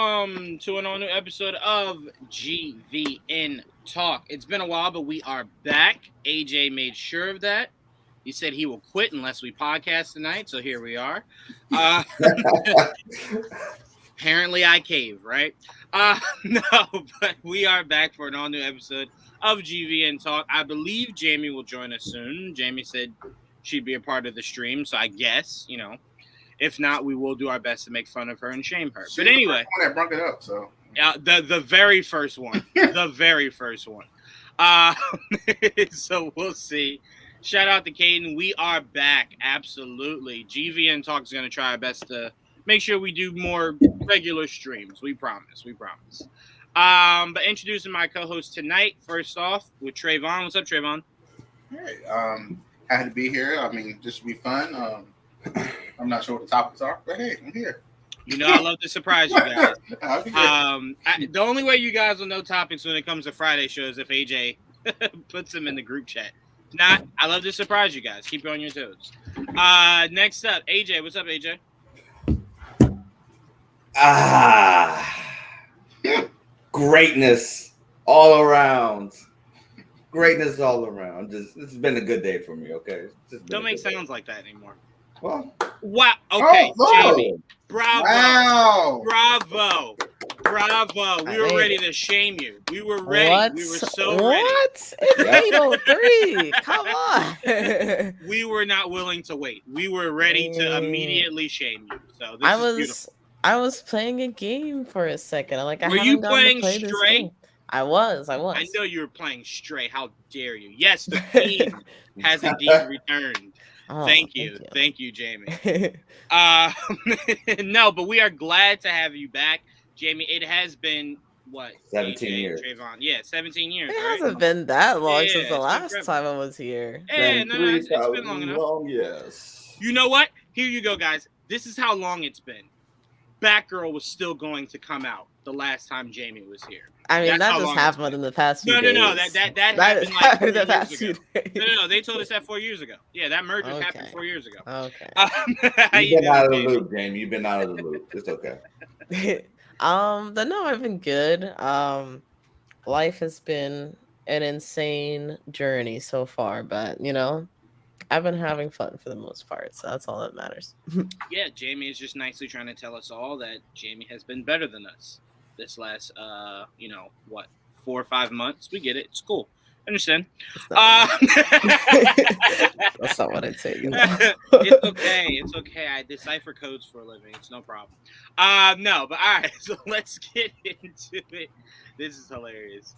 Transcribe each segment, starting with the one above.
welcome to an all new episode of GVN Talk. It's been a while, but we are back. AJ made sure of that. He said he will quit unless we podcast tonight, so here we are. Apparently I cave, right? No, but we are back for an all new episode of GVN Talk. I believe Jamie will join us soon. Jamie said she'd be a part of the stream, so I guess, if not, we will do our best to make fun of her and shame her. But anyway, the one that brought it up, so the very first one, the very first one. So we'll see. Shout out to Caden. We are back. Absolutely. GVN Talk is going to try our best to make sure we do more regular streams. We promise. We promise. But introducing my co-host tonight. First off, with Trayvon. What's up, Trayvon? Hey, happy to be here. I mean, just to be fun. I'm not sure what the topics are, but hey, I'm here. I love to surprise you guys. The only way you guys will know topics when it comes to Friday shows if AJ puts them in the group chat. If not, I love to surprise you guys. Keep you on your toes. Next up, AJ. What's up, AJ? Greatness all around. Greatness all around. This has been a good day for me, okay? Don't make sounds like that anymore. Well, wow. Okay, oh, Jamie. Bravo. Wow. Bravo. We were ready to shame you. We were ready. What? We were so what? ready. It's 8:03. Come on. We were not willing to wait. We were ready to immediately shame you. So this is beautiful. I was playing a game for a second. Were you playing Stray? I was. I know you were playing Stray. How dare you? Yes, the Fiend has indeed returned. Oh, thank you, Jamie. No, but we are glad to have you back, Jamie. It has been 17 AJ, years. Trayvon. Yeah, 17 years. It right? hasn't been that long since the it's last incredible. time I was here. Yeah, no, it's been long enough. Yes. You know what? Here you go, guys. This is how long it's been. Batgirl was still going to come out the last time Jamie was here. I mean, That's that how just long happened in the past few days. No. That happened is like 4 the past years few ago. days. No. They told us that 4 years ago. Yeah, that merger happened 4 years ago. Okay. How You've you been out of the doing, loop, Jamie. You've been out of the loop. It's okay. But no, I've been good. Life has been an insane journey so far, but I've been having fun for the most part, so that's all that matters. Yeah, Jamie is just nicely trying to tell us all that Jamie has been better than us this last 4 or 5 months. We get it. It's cool. Understand. That's not what I'd say. It's okay. I decipher codes for a living. It's no problem. No, but all right. So let's get into it. This is hilarious.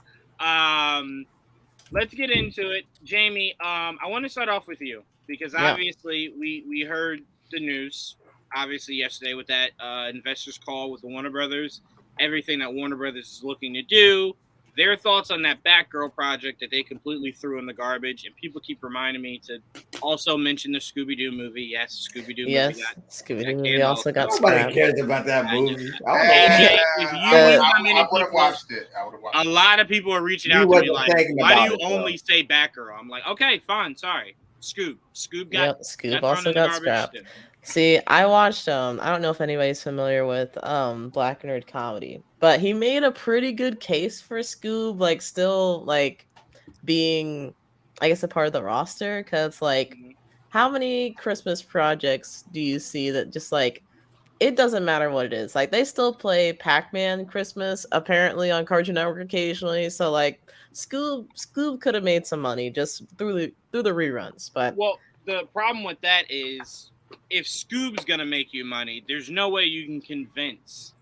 Let's get into it. Jamie, I want to start off with you because obviously we heard the news obviously yesterday with that investors call with the Warner Brothers, everything that Warner Brothers is looking to do, their thoughts on that Batgirl project that they completely threw in the garbage. And people keep reminding me to also mention the Scooby-Doo movie. Yes, Scooby-Doo movie. Yes, Scooby-Doo movie also got Nobody scrapped. cares about that movie. I would have watched it. A lot of people are reaching out to me like, why do you only say Batgirl? I'm like, okay, fine, sorry. Scoob got Scoob also got scrapped. See, I watched I don't know if anybody's familiar with Black Nerd Comedy, but he made a pretty good case for Scoob, like still like being, I guess, a part of the roster, because like how many Christmas projects do you see that just like it doesn't matter what it is, like they still play Pac-Man Christmas apparently on Cartoon Network occasionally, so like Scoob could have made some money just through the reruns. But the problem with that is, if Scoob's gonna make you money, there's no way you can convince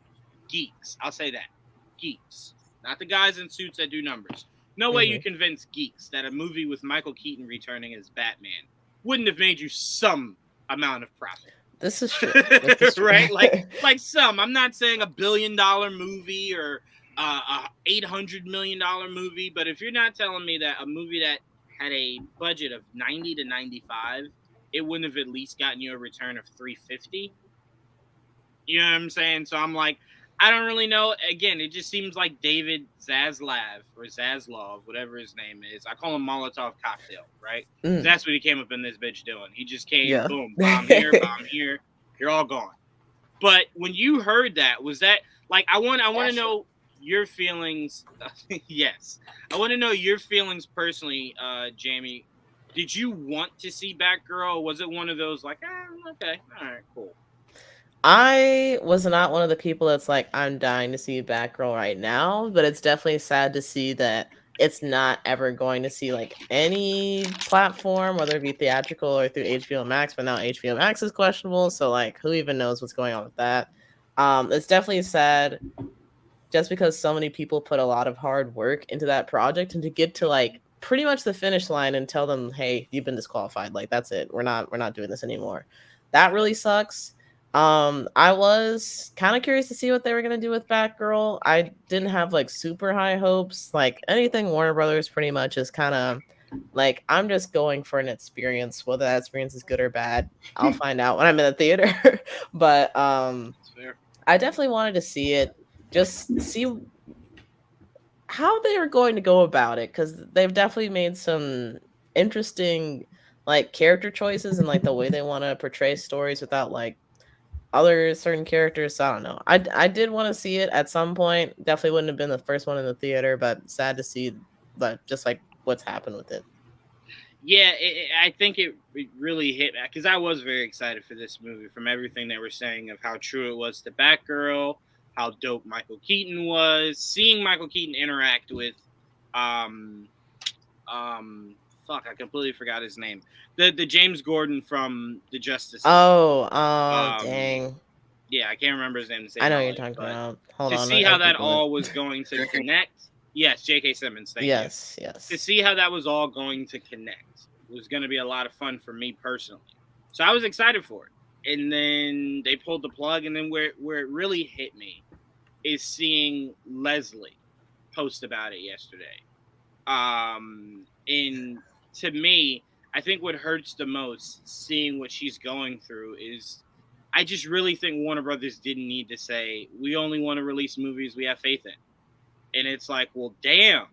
geeks. I'll say that. Geeks. Not the guys in suits that do numbers. No way you convince geeks that a movie with Michael Keaton returning as Batman wouldn't have made you some amount of profit. This is true. Right? Like some. I'm not saying $1 billion movie or a $800 million movie, but if you're not telling me that a movie that had a budget of 90 to 95, it wouldn't have at least gotten you a return of 350. You know what I'm saying? So I'm like, I don't really know. Again, it just seems like David Zaslav, whatever his name is. I call him Molotov Cocktail, right? That's what he came up in this bitch doing. He just came, boom, bomb here, you're all gone. But when you heard that, was that Like I want to know your feelings. Yes, I want to know your feelings personally, Jamie. Did you want to see Batgirl? Or was it one of those like, okay, all right, cool? I was not one of the people that's like, I'm dying to see Batgirl right now, but it's definitely sad to see that it's not ever going to see like any platform, whether it be theatrical or through HBO Max. But now HBO Max is questionable, so like, who even knows what's going on with that? It's definitely sad just because so many people put a lot of hard work into that project, and to get to like pretty much the finish line and tell them, hey, you've been disqualified, like that's it, we're not doing this anymore. That really sucks. I was kind of curious to see what they were going to do with Batgirl. I didn't have like super high hopes. Like anything Warner Brothers pretty much is kind of like, I'm just going for an experience. Whether that experience is good or bad, I'll find out when I'm in the theater. But I definitely wanted to see it, just see how they are going to go about it, because they've definitely made some interesting like character choices and like the way they want to portray stories without like other certain characters. So I don't know. I did want to see it at some point. Definitely wouldn't have been the first one in the theater, but sad to see that just like what's happened with it. Yeah, I think it really hit back because I was very excited for this movie from everything they were saying of how true it was to Batgirl, how dope Michael Keaton was, seeing Michael Keaton interact with, fuck, I completely forgot his name, the James Gordon from the Justice League. Dang. Yeah, I can't remember his name. I know what you're talking about. Hold on. To see how that all was going to connect. Yes, J.K. Simmons. Thank you. Yes. To see how that was all going to connect was going to be a lot of fun for me personally. So I was excited for it. And then they pulled the plug, and then where it really hit me is seeing Leslie post about it yesterday. And to me, I think what hurts the most, seeing what she's going through, is I just really think Warner Brothers didn't need to say, we only want to release movies we have faith in. And it's like, well, damn.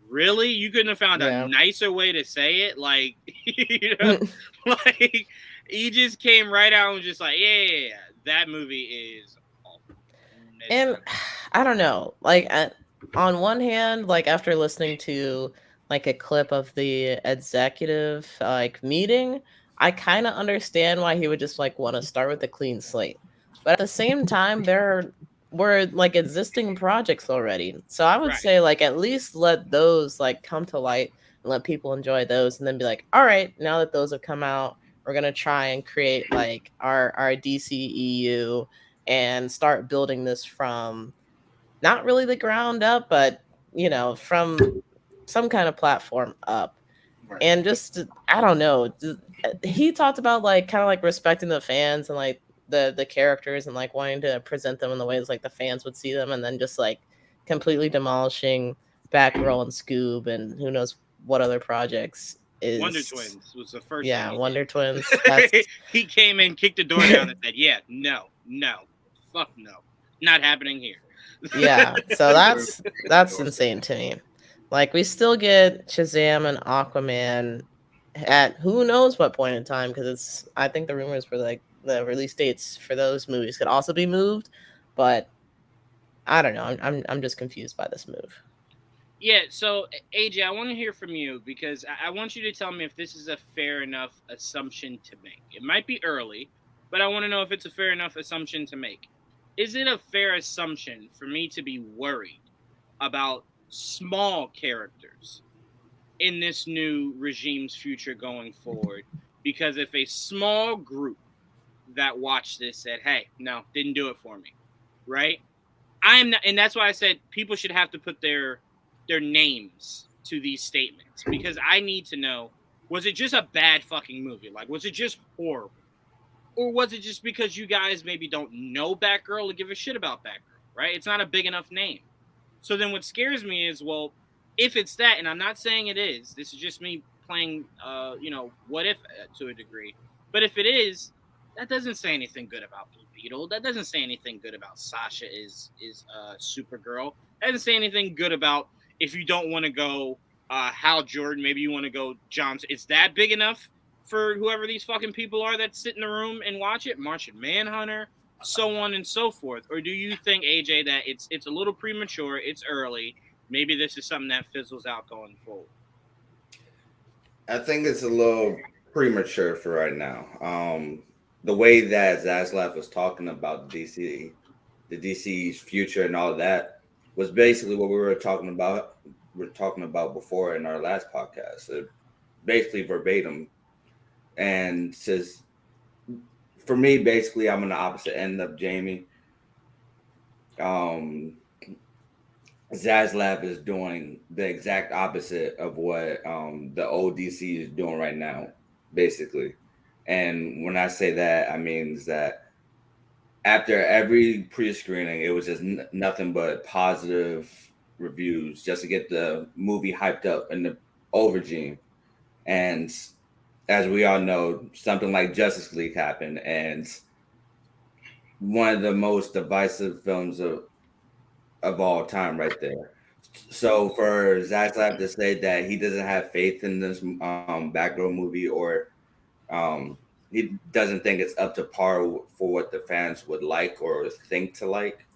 Really? You couldn't have found a nicer way to say it? Like, you know, like, he just came right out and just like, yeah, that movie is awful. And I don't know. Like, on one hand, like, after listening to, like, a clip of the executive, like, meeting, I kind of understand why he would just, like, want to start with a clean slate. But at the same time, there were like existing projects already, so I would say like at least let those like come to light and let people enjoy those, and then be like, all right, now that those have come out, we're gonna try and create like our DCEU and start building this from not really the ground up, but you know, from some kind of platform up. And just I don't know, he talked about like kind of like respecting the fans and like the characters and like wanting to present them in the ways like the fans would see them, and then just like completely demolishing Batgirl and Scoob and who knows what other projects. Wonder Twins was the first. Yeah, Wonder Twins. He came in, kicked the door down, and said, "Yeah, no, fuck no, not happening here." Yeah, so that's insane to me. Like, we still get Shazam and Aquaman at who knows what point in time, because it's, I think the rumors were like the release dates for those movies could also be moved, but I don't know. I'm just confused by this move. Yeah, so AJ, I want to hear from you, because I want you to tell me if this is a fair enough assumption to make. It might be early, but I want to know if it's a fair enough assumption to make. Is it a fair assumption for me to be worried about small characters in this new regime's future going forward? Because if a small group that watched this said, hey, no, didn't do it for me, right? I'm not, and that's why I said people should have to put their names to these statements, because I need to know, was it just a bad fucking movie? Like, was it just horrible? Or was it just because you guys maybe don't know Batgirl or give a shit about Batgirl, right? It's not a big enough name. So then what scares me is, well, if it's that, and I'm not saying it is, this is just me playing, what if to a degree. But if it is, that doesn't say anything good about Blue Beetle. That doesn't say anything good about Sasha is Supergirl. That doesn't say anything good about, if you don't want to go Hal Jordan, maybe you want to go Johnson. Is that big enough for whoever these fucking people are that sit in the room and watch it? Martian Manhunter, so on and so forth? Or do you think, AJ, that it's a little premature, it's early, maybe this is something that fizzles out going forward? I think it's a little premature for right now. The way that Zaslav was talking about the DC's future and all of that was basically what we were talking about. We're talking about before in our last podcast, basically verbatim. And says for me, basically, I'm on the opposite end of Jamie. Um, Zaslav is doing the exact opposite of what the old DC is doing right now, basically. And when I say that, I mean that after every pre-screening, it was just nothing but positive reviews just to get the movie hyped up in the old regime. And as we all know, something like Justice League happened, and one of the most divisive films of all time, right there. So for Zaslav to say that he doesn't have faith in this Batgirl movie, or he doesn't think it's up to par for what the fans would like or think to like,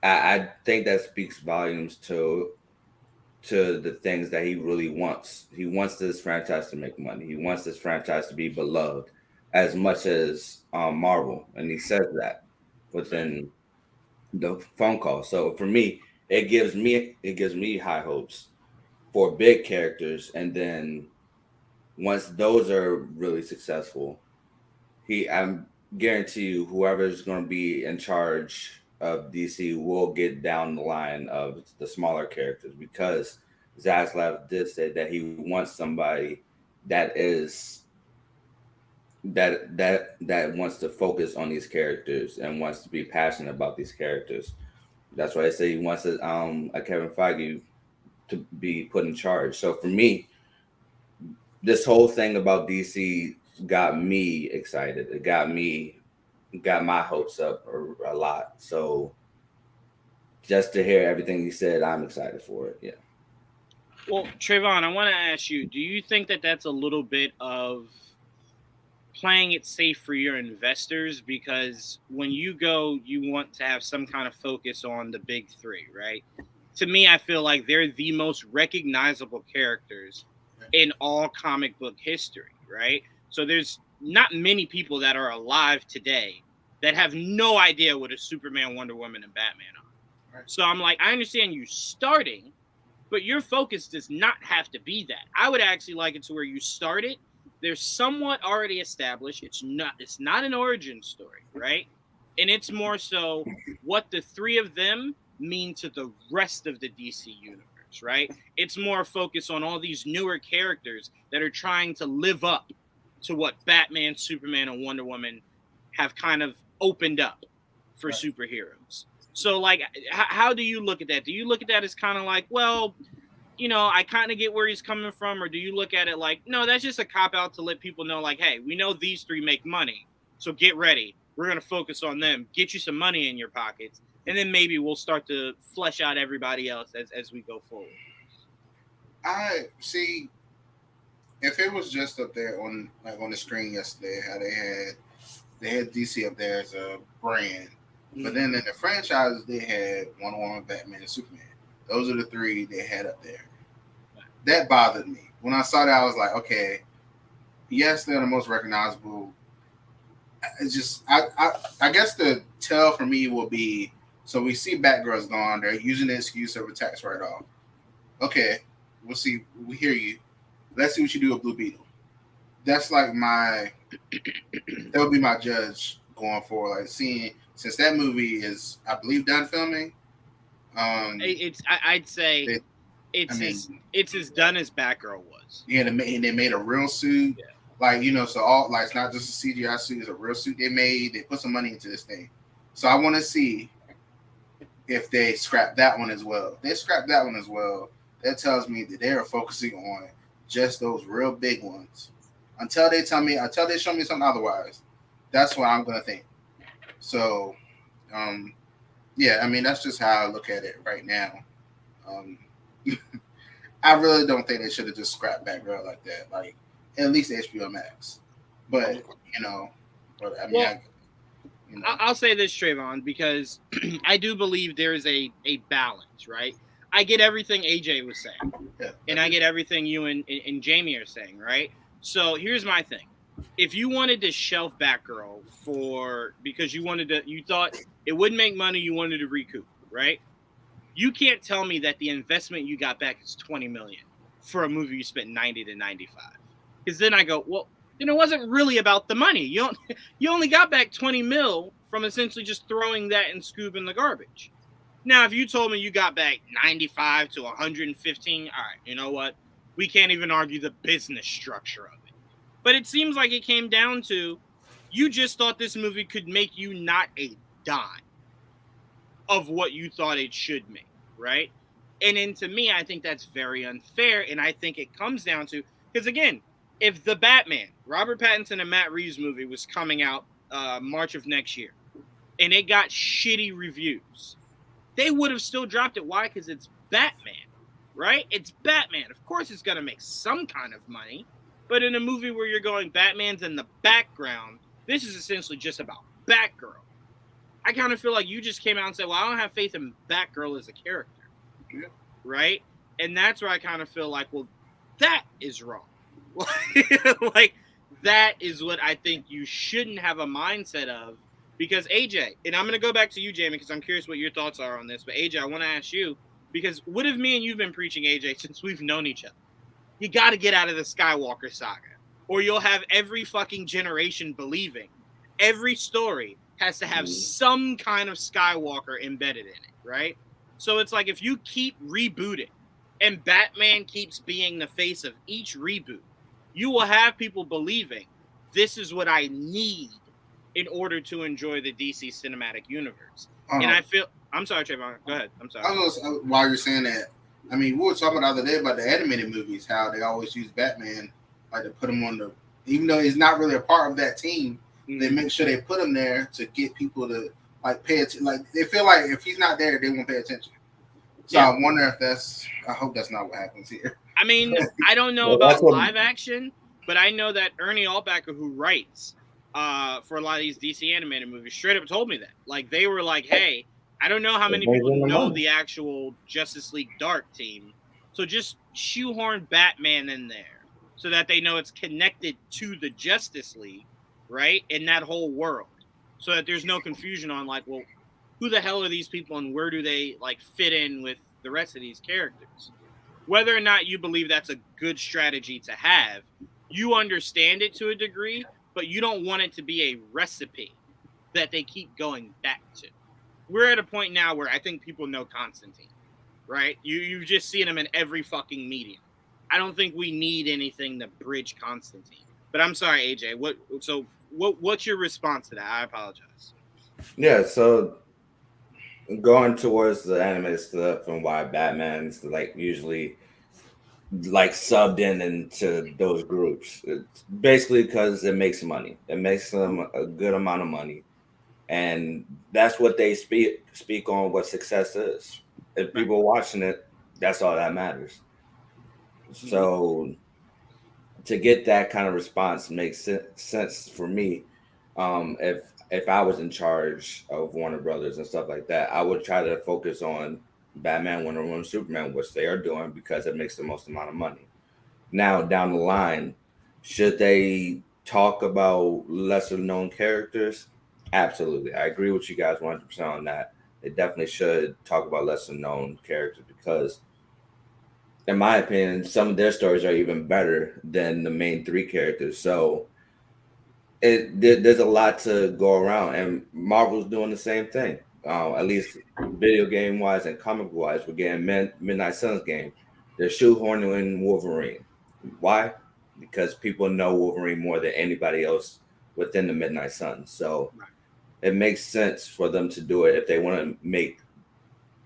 I think that speaks volumes to the things that he really wants. He wants this franchise to make money. He wants this franchise to be beloved as much as Marvel, and he says that within the phone call. So for me, it gives me high hopes for big characters, and then once those are really successful, I'm guarantee you whoever's going to be in charge of DC will get down the line of the smaller characters, because Zaslav did say that he wants somebody that is that wants to focus on these characters and wants to be passionate about these characters. That's why I say he wants a Kevin Feige to be put in charge. So for me, this whole thing about DC got me excited. It got my hopes up a lot. So just to hear everything he said, I'm excited for it. Yeah. Well, Trayvon, I want to ask you, do you think that that's a little bit of playing it safe for your investors? Because when you go, you want to have some kind of focus on the big three, right? To me, I feel like they're the most recognizable characters in all comic book history, right? So there's not many people that are alive today that have no idea what a Superman, Wonder Woman, and Batman are. Right. So I'm like, I understand you starting, but your focus does not have to be that. I would actually like it to where you start it, they're somewhat already established. It's not an origin story, right? And it's more so what the three of them mean to the rest of the DC universe, right? It's more focused on all these newer characters that are trying to live up to what Batman, Superman, and Wonder Woman have kind of opened up for right. Superheroes. So, like, how do you look at that? Do you look at that as kind of like, well, you know, I kind of get where he's coming from, or do you look at it like, no, that's just a cop-out to let people know, like, hey, we know these three make money, so get ready. We're going to focus on them, get you some money in your pockets, and then maybe we'll start to flesh out everybody else as we go forward. I see. If it was just up there on the screen yesterday, how they had DC up there as a brand, but then in the franchises they had Wonder Woman, Batman, and Superman. Those are the three they had up there. That bothered me. When I saw that, I was like, okay, yes, they're the most recognizable. It's just, I guess the tell for me will be, so we see Batgirl's gone. They're using the excuse of a tax write-off. Okay, we'll see. We hear you. Let's see what you do with Blue Beetle. That's like that would be my judge going forward. Like seeing, since that movie is, I believe, done filming. I'd say it's as done as Batgirl was. Yeah, and they made a real suit. Yeah. Like, you know, so all like it's not just a CGI suit, it's a real suit they made. They put some money into this thing. So I want to see if they scrap that one as well. If they scrap that one as well, that tells me that they are focusing on just those real big ones. Until they show me something otherwise, that's what I'm gonna think. So yeah, I mean, that's just how I look at it right now. I really don't think they should have just scrapped Batgirl like that. Like, at least HBO Max. But, you know, I mean, You know? I'll say this, Trayvon, because I do believe there is a balance, right? I get everything AJ was saying, and I get everything you and Jamie are saying, right? So here's my thing: if you wanted to shelf Batgirl because you thought it wouldn't make money, you wanted to recoup, right? You can't tell me that the investment you got back is $20 million for a movie you spent 90 to 95. Because then I go, well, then it wasn't really about the money. You only got back 20 mil from essentially just throwing that and Scoob in the garbage. Now, if you told me you got back 95 to 115, all right, you know what? We can't even argue the business structure of it. But it seems like it came down to you just thought this movie could make you not a dime of what you thought it should make, right? And then to me, I think that's very unfair. And I think it comes down to, because again, if The Batman, Robert Pattinson and Matt Reeves movie was coming out March of next year, and it got shitty reviews, they would have still dropped it. Why? Because it's Batman, right? It's Batman. Of course it's going to make some kind of money. But in a movie where you're going Batman's in the background, this is essentially just about Batgirl. I kind of feel like you just came out and said, well, I don't have faith in Batgirl as a character. Yeah. Right? And that's where I kind of feel like, well, that is wrong. Like, that is what I think you shouldn't have a mindset of. Because AJ, and I'm going to go back to you, Jamie, because I'm curious what your thoughts are on this. But AJ, I want to ask you, because what have me and you've been preaching, AJ, since we've known each other? You got to get out of the Skywalker saga, or you'll have every fucking generation believing every story has to have some kind of Skywalker embedded in it, right? So it's like if you keep rebooting and Batman keeps being the face of each reboot, you will have people believing this is what I need in order to enjoy the DC cinematic universe. And I feel, I'm sorry, Trayvon, go ahead. I'm sorry. While you're saying that, I mean, we were talking the other day about the animated movies, how they always use Batman, like to put him on the, even though he's not really a part of that team, they make sure they put him there to get people to like pay attention. Like they feel like if he's not there, they won't pay attention. So I wonder if I hope that's not what happens here. I mean, I don't know about live action, but I know that Ernie Altbacker, who writes for a lot of these DC animated movies, straight up told me that. Like they were like, hey, I don't know how many people know the actual Justice League Dark team, so just shoehorn Batman in there so that they know it's connected to the Justice League, right? In that whole world, so that there's no confusion on like, well, who the hell are these people and where do they like fit in with the rest of these characters? Whether or not you believe that's a good strategy to have, you understand it to a degree, but you don't want it to be a recipe that they keep going back to. We're at a point now where I think people know Constantine, right? You've just seen him in every fucking medium. I don't think we need anything to bridge Constantine. But I'm sorry, AJ. What's your response to that? I apologize. Yeah, so going towards the animated stuff and why Batman's like usually like subbed into those groups. It's basically because it makes money. It makes them a good amount of money. And that's what they speak on what success is. If people are watching it, that's all that matters. So to get that kind of response makes sense for me. If I was in charge of Warner Brothers and stuff like that, I would try to focus on Batman, Wonder Woman, Superman, which they are doing because it makes the most amount of money. Now, down the line, should they talk about lesser known characters? Absolutely. I agree with you guys 100% on that. They definitely should talk about lesser known characters because, in my opinion, some of their stories are even better than the main three characters. So there's a lot to go around, and Marvel's doing the same thing. At least video game wise and comic wise, we're getting Midnight Suns game. They're shoehorning in Wolverine. Why? Because people know Wolverine more than anybody else within the Midnight Suns. So it makes sense for them to do it if they want to make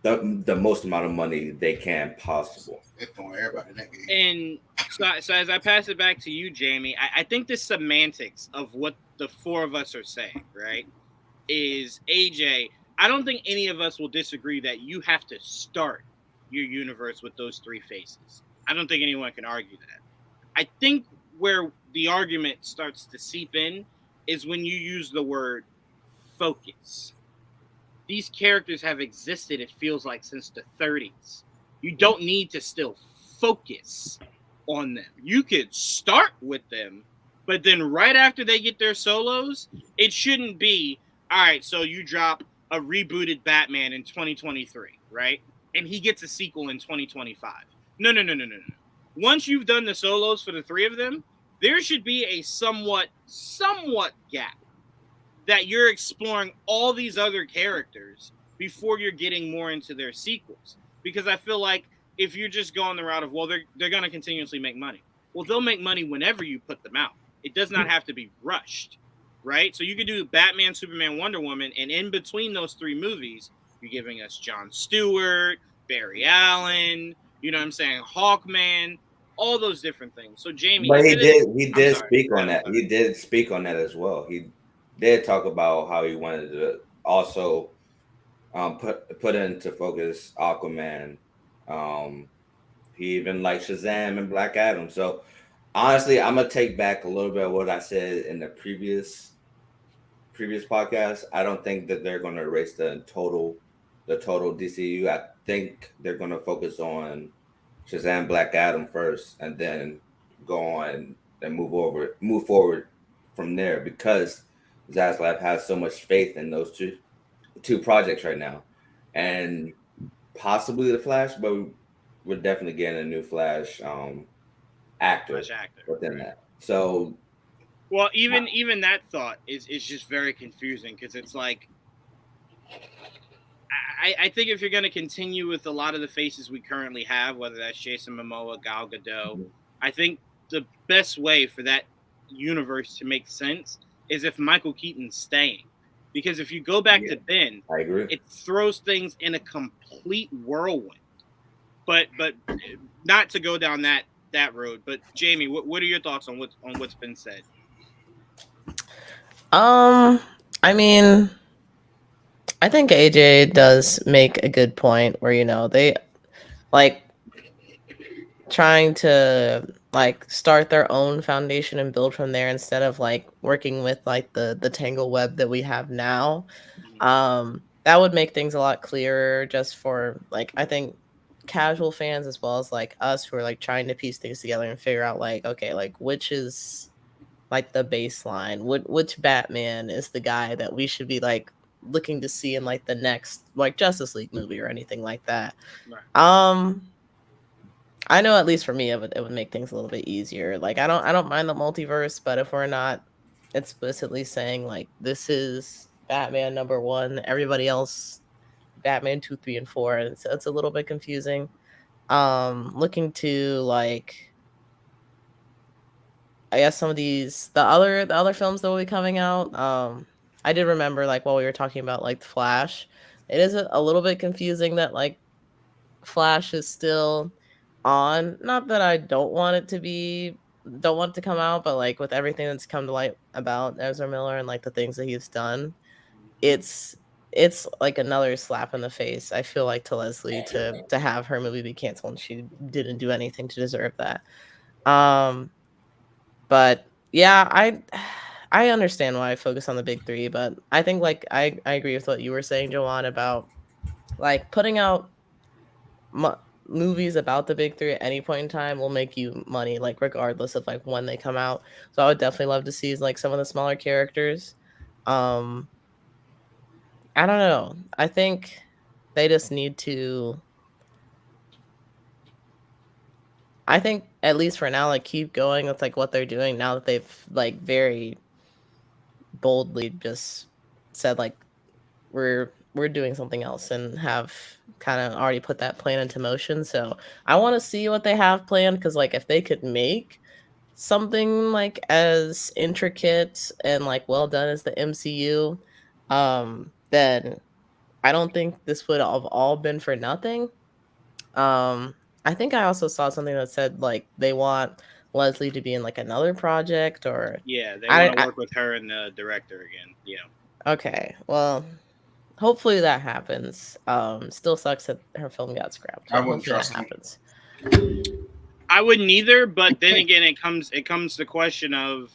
the most amount of money they can possible. They're throwing everybody in that game. And so as I pass it back to you, Jamie, I think the semantics of what the four of us are saying, right, is AJ, I don't think any of us will disagree that you have to start your universe with those three faces. I don't think anyone can argue that. I think where the argument starts to seep in is when you use the word focus. These characters have existed, it feels like, since the 30s. You don't need to still focus on them. You could start with them, but then right after they get their solos, it shouldn't be, all right, so you drop a rebooted Batman in 2023, right? And he gets a sequel in 2025. No. Once you've done the solos for the three of them, there should be a somewhat gap that you're exploring all these other characters before you're getting more into their sequels. Because I feel like if you're just going the route of, well, they're going to continuously make money. Well, they'll make money whenever you put them out. It does not have to be rushed, right? So you could do Batman, Superman, Wonder Woman, and in between those three movies, you're giving us Jon Stewart, Barry Allen, you know what I'm saying, Hawkman, all those different things. So Jamie, but he did sorry, speak on that. He did speak on that as well. He did talk about how he wanted to also put into focus Aquaman. He even liked Shazam and Black Adam. So honestly, I'm gonna take back a little bit of what I said in the previous podcast. I don't think that they're gonna erase the total DCU. I think they're gonna focus on Shazam, Black Adam first, and then go on and move forward from there, because Zaslav has so much faith in those two projects right now, and possibly the Flash, but we're definitely getting a new Flash actor within that. So, well, even that thought is just very confusing, because it's like, I think if you're going to continue with a lot of the faces we currently have, whether that's Jason Momoa, Gal Gadot, I think the best way for that universe to make sense is if Michael Keaton's staying. Because if you go back to Ben, I agree. It throws things in a complete whirlwind. But not to go down that road. But Jamie, what are your thoughts on what's been said? I mean, I think AJ does make a good point where, you know, they like trying to like start their own foundation and build from there instead of like working with like the tangle web that we have now. That would make things a lot clearer just for like, I think, casual fans as well as like us who are like trying to piece things together and figure out like, okay, like which is like the baseline, which Batman is the guy that we should be like looking to see in like the next like Justice League movie or anything like that. Right. I know at least for me it would make things a little bit easier. Like I don't mind the multiverse, but if we're not explicitly saying like this is Batman number 1, everybody else Batman 2, 3, and 4, it's a little bit confusing. Looking to like, I guess some of the other films that will be coming out. I did remember like while we were talking about like the Flash, it is a little bit confusing that like Flash is still on. Not that I don't want it to come out, but like with everything that's come to light about Ezra Miller and like the things that he's done, it's like another slap in the face, I feel like, to Leslie to have her movie be canceled, and she didn't do anything to deserve that. But yeah, I understand why I focus on the big three, but I think like I agree with what you were saying, Joanne, about like putting out movies about the big three at any point in time will make you money, like regardless of like when they come out. So I would definitely love to see like some of the smaller characters. I don't know. I think they just need to, I think at least for now, like keep going with like what they're doing now that they've like very boldly just said like we're doing something else and have kind of already put that plan into motion. So I want to see what they have planned, because like if they could make something like as intricate and like well done as the MCU, then I don't think this would have all been for nothing. I think I also saw something that said like they want Leslie to be in like another project, or yeah, they want to work with her and the director again. Yeah. Okay, well, hopefully that happens. Still sucks that her film got scrapped. I wouldn't trust that happens. I wouldn't either, but then again, it comes to the question of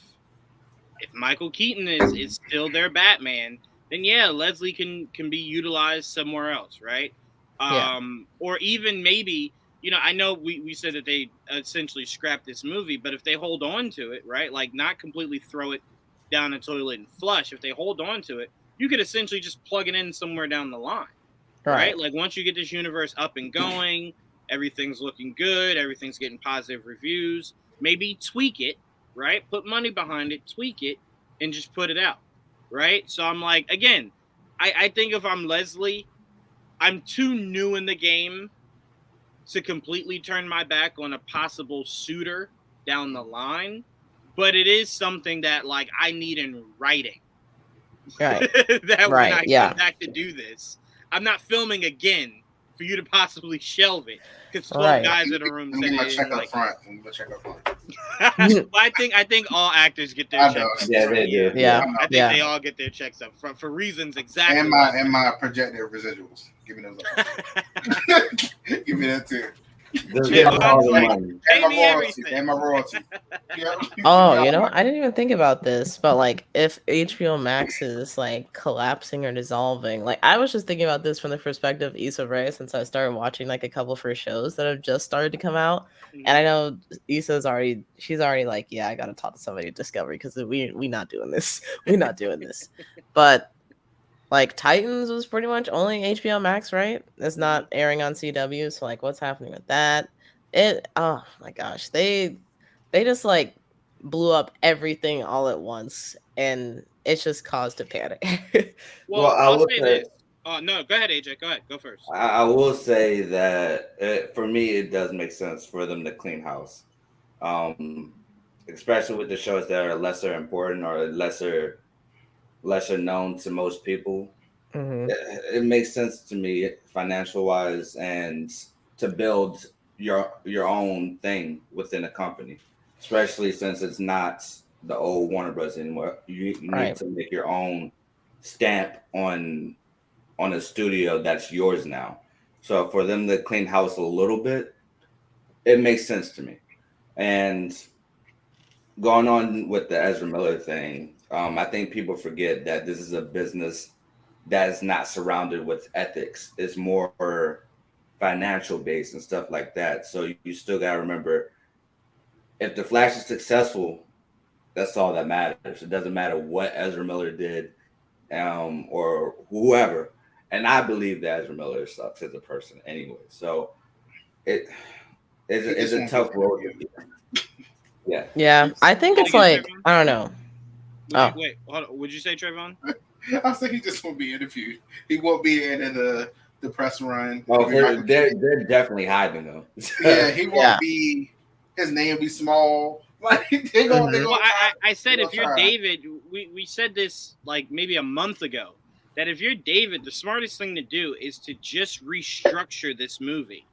if Michael Keaton is still their Batman, then yeah, Leslie can be utilized somewhere else, right? Yeah. Or even maybe, I know we said that they essentially scrapped this movie, but if they hold on to it, right, like not completely throw it down the toilet and flush, if they hold on to it, you could essentially just plug it in somewhere down the line, right? Right. Like once you get this universe up and going, everything's looking good, everything's getting positive reviews, maybe tweak it, right? Put money behind it, tweak it, and just put it out, right? So I'm like, again, I think if I'm Leslie, I'm too new in the game to completely turn my back on a possible suitor down the line, but it is something that like I need in writing. Right. That when Right. I Yeah. come back to do this, I'm not filming again for you to possibly shelve it because 12 Right. guys in a room said Give me they my check didn't up like front. Give me my check up front. it. Well, I think all actors get their I checks know. up Yeah, front. they do. Yeah. I think Yeah. they all get their checks up front for reasons exactly. And my projected residuals. Give me those. Give me that too. They'll Hey, get well, all the like, money. pay And me my royalties. everything. And my royalties. Yep. Oh, I didn't even think about this, but like if HBO Max is like collapsing or dissolving, like I was just thinking about this from the perspective of Issa Rae since I started watching like a couple of her shows that have just started to come out. And I know she's already like, yeah, I gotta talk to somebody at Discovery because we not doing this. We're not doing this. But like Titans was pretty much only HBO Max, right? It's not airing on CW, so like what's happening with that? Oh my gosh, they just like blew up everything all at once and it's just caused a panic. Well, Well, I I'll will say say, this. Oh no, go ahead, AJ. Go ahead. Go first. I will say that for me, it does make sense for them to clean house, um, especially with the shows that are lesser important or lesser known to most people. Hmm. It makes sense to me financial wise and to build your own thing within a company, especially since it's not the old Warner Bros. Anymore. You need Right. to make your own stamp on a studio that's yours now. So for them to clean house a little bit, it makes sense to me. And going on with the Ezra Miller thing, I think people forget that this is a business that is not surrounded with ethics. It's more financial based and stuff like that. So you still got to remember, if the Flash is successful, that's all that matters. It doesn't matter what Ezra Miller did, or whoever. And I believe that Ezra Miller sucks as a person anyway. So it it's a tough road. Yeah. Yeah, I think Say it's again, like Trayvon? I don't know. Oh. Wait, hold on. Would you say Trayvon? I said he just won't be interviewed. He won't be in the press run. Oh, they're definitely hiding though. Yeah, he won't Yeah. be. His name will be small. Like they gonna. Mhm. Well, I said if you're try. David, we said this like maybe a month ago, that if you're David, the smartest thing to do is to just restructure this movie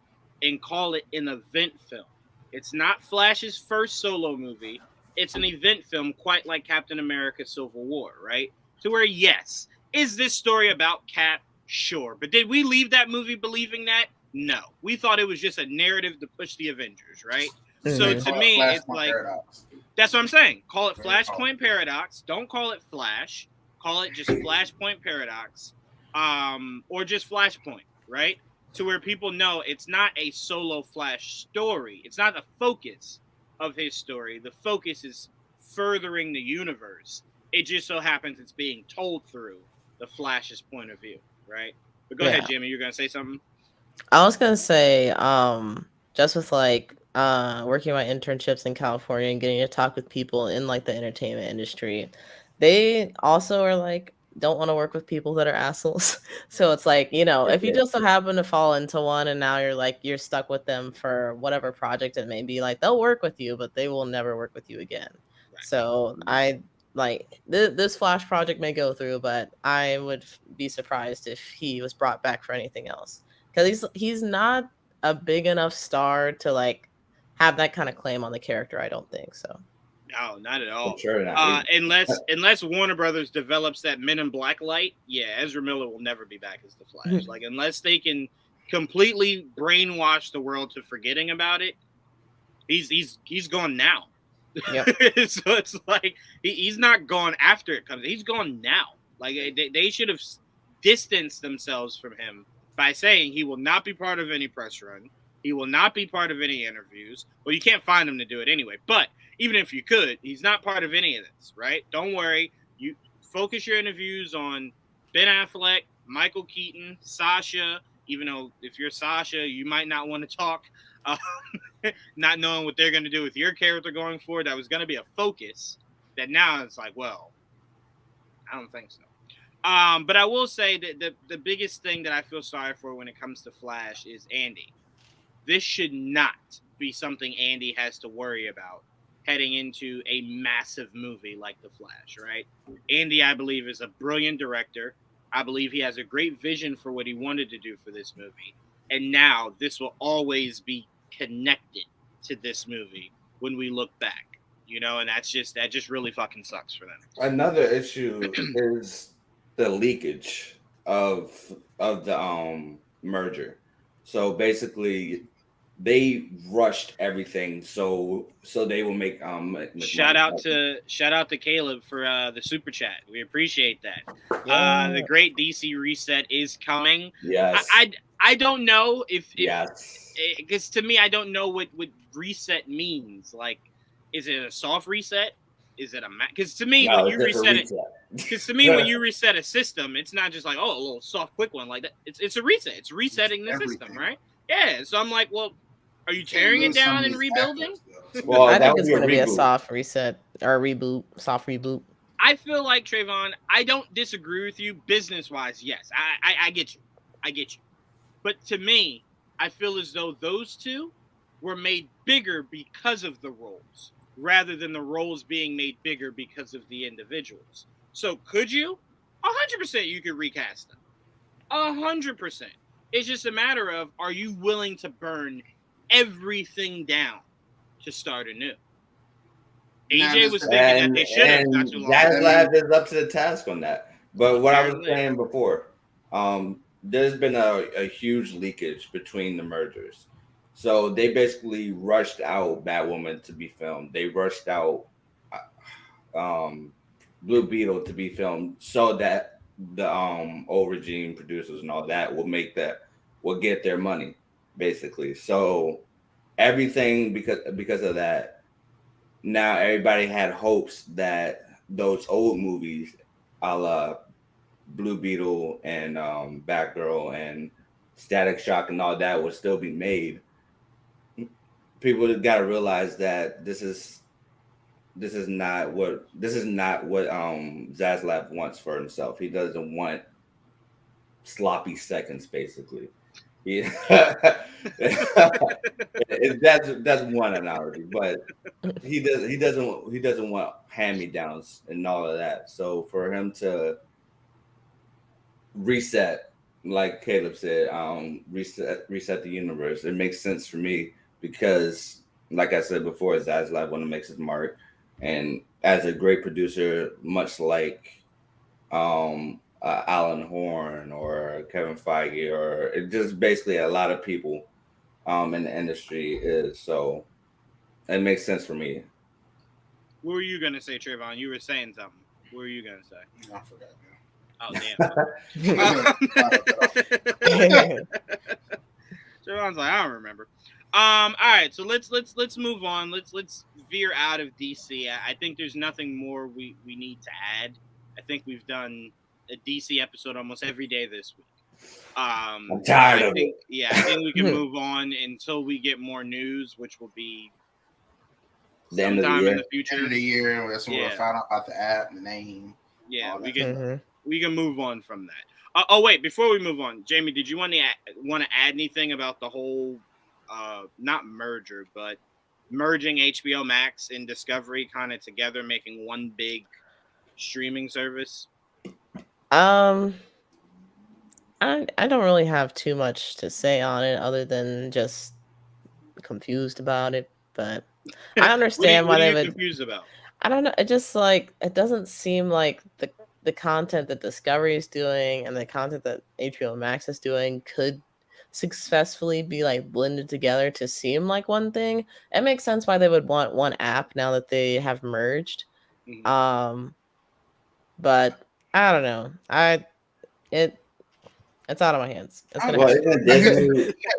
and call it an event film. It's not Flash's first solo movie. It's an event film, quite like Captain America: Civil War, right? To where, yes, is this story about Cap? Sure, but did we leave that movie believing that? No, we thought it was just a narrative to push the Avengers, right? So Mhm. to me, it's like Paradox. that's what I'm saying. Call it Very Flashpoint Paradox. Don't call it Flash. Call it just Flashpoint Paradox, or just Flashpoint, right? To where people know it's not a solo Flash story. It's not the focus of his story. The focus is furthering the universe. It just so happens it's being told through the Flash's point of view, right? But go ahead, Yeah. Jimmy. You're gonna say something. I was gonna say, just with like working my internships in California and getting to talk with people in like the entertainment industry, they also are like don't want to work with people that are assholes. So it's like, if you just so happen to fall into one and now you're stuck with them for whatever project it may be, like they'll work with you, but they will never work with you again. Right. So I like this Flash project may go through, but I would be surprised if he was brought back for anything else because he's not a big enough star to like have that kind of claim on the character. I don't think so. No, not at all. Sure not. Unless Warner Brothers develops that Men in Black light, yeah, Ezra Miller will never be back as the Flash. Like unless they can completely brainwash the world to forgetting about it, he's gone now. Yep. So it's like he's not gone after it comes. He's gone now. Like they should have distanced themselves from him by saying he will not be part of any press run. He will not be part of any interviews. Well, you can't find him to do it anyway. But even if you could, he's not part of any of this, right? Don't worry. You focus your interviews on Ben Affleck, Michael Keaton, Sasha. Even though if you're Sasha, you might not want to talk, not knowing what they're going to do with your character going forward. That was going to be a focus. That now it's like, well, I don't think so. But I will say that the biggest thing that I feel sorry for when it comes to Flash is Andy. This should not be something Andy has to worry about heading into a massive movie like The Flash, right? Andy, I believe, is a brilliant director. I believe he has a great vision for what he wanted to do for this movie. And now this will always be connected to this movie when we look back, you know, and that just really fucking sucks for them. Another issue is the leakage of the merger. So basically they rushed everything so they will make shout out to Caleb for the super chat. We appreciate that. The great DC reset is coming. Yes. I don't know if yes, because to me I don't know what reset means. Like, is it a soft reset? Is it a because to me when you reset it, because to me when you reset a system, it's not just like, oh, a little soft quick one like that. It's a reset. It's resetting the system, right? Yeah. So I'm like, well, are you tearing it down and rebuilding? Well, I think it's going to be a soft reset or reboot, soft reboot. I feel like, Trayvon, I don't disagree with you business-wise. Yes, I get you. I get you. But to me, I feel as though those two were made bigger because of the roles, rather than the roles being made bigger because of the individuals. So could you? 100% you could recast them. 100%. It's just a matter of, are you willing to burn everything down to start anew? AJ was thinking that they should have not too long. Zaslav is up to the task on that. But what I was saying before, there's been a huge leakage between the mergers. So they basically rushed out Batwoman to be filmed. They rushed out Blue Beetle to be filmed so that the old regime producers and all that will get their money, basically. So everything because of that, now everybody had hopes that those old movies, a la Blue Beetle and Batgirl and Static Shock and all that, would still be made. People have got to realize that this is not what Zaslav wants for himself. He doesn't want sloppy seconds, basically. Yeah. that's one analogy, but he doesn't want hand-me-downs and all of that. So for him to reset, like Caleb said, reset the universe, it makes sense for me because, like I said before, Zaslav want to make his mark, and as a great producer, much like Alan Horn or Kevin Feige or just basically a lot of people in the industry is, so it makes sense for me. What were you gonna say, Trayvon? You were saying something. What were you gonna say? I forgot. Oh damn. Trayvon's like, I don't remember. All right, so let's move on. Let's veer out of DC. I think there's nothing more we need to add. I think we've done a DC episode almost every day this week. I'm tired of it. Yeah, I think we can move on until we get more news, which will be sometime in the future. End of the year, that's when we'll find out about the app, the name. Yeah, we can move on from that. Oh wait, before we move on, Jamie, did you want to add anything about the whole not merger, but merging HBO Max and Discovery kind of together, making one big streaming service? I don't really have too much to say on it other than just confused about it, but I understand what are you confused about? I don't know. It just like it doesn't seem like the content that Discovery is doing and the content that HBO Max is doing could successfully be like blended together to seem like one thing. It makes sense why they would want one app now that they have merged. Mm-hmm. But I don't know. It's out of my hands. It's gonna Well, happen. isn't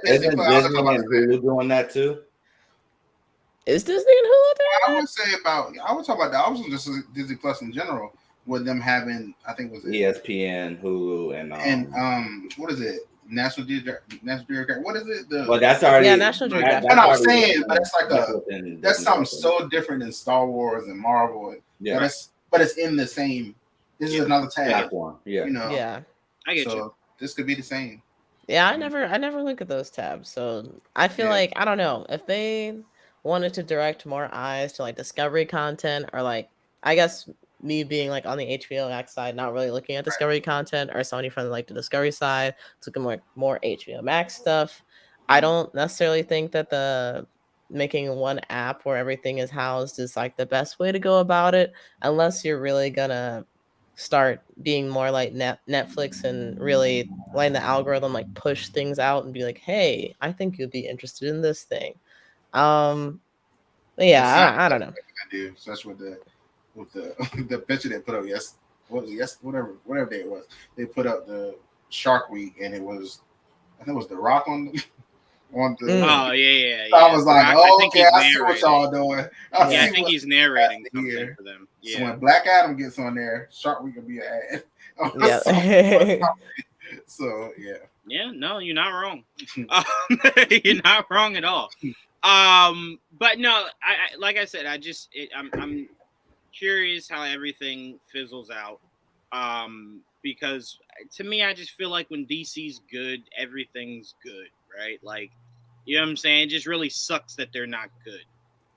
Disney and Hulu doing that too? Is Disney and Hulu doing I that? would say I would talk about that. I was just Disney Plus in general with them having, I think was it ESPN, Hulu, and what is it? National Geographic. What is it? Well, that's already National Geographic. That's what I'm saying, but it's like that's something so different than Star Wars and Marvel. Yeah, but it's in the same. This is another tab. platform. Yeah, you know. Yeah, I get you. This could be the same. Yeah, I never look at those tabs. So I feel like I don't know if they wanted to direct more eyes to like Discovery content, or like I guess me being like on the HBO Max side, not really looking at Discovery content, or somebody from like the Discovery side looking more HBO Max stuff. I don't necessarily think that the making one app where everything is housed is like the best way to go about it, unless you're really gonna start being more like Netflix and really letting the algorithm like push things out and be like, hey, I think you'd be interested in this thing. Yeah, I don't know. Do so that's what the the picture they put up whatever day it was. They put up the Shark Week, and I think it was The Rock on the. Oh yeah. I was like, I see what narrating. y'all doing. I think he's narrating something for them. Yeah. So when Black Adam gets on there, Shark Week will be an ad. Yeah. So yeah. Yeah, no, you're not wrong. You're not wrong at all. But no, I like I said, I'm curious how everything fizzles out. Because to me, I just feel like when DC's good, everything's good, right? Like, you know what I'm saying? It just really sucks that they're not good.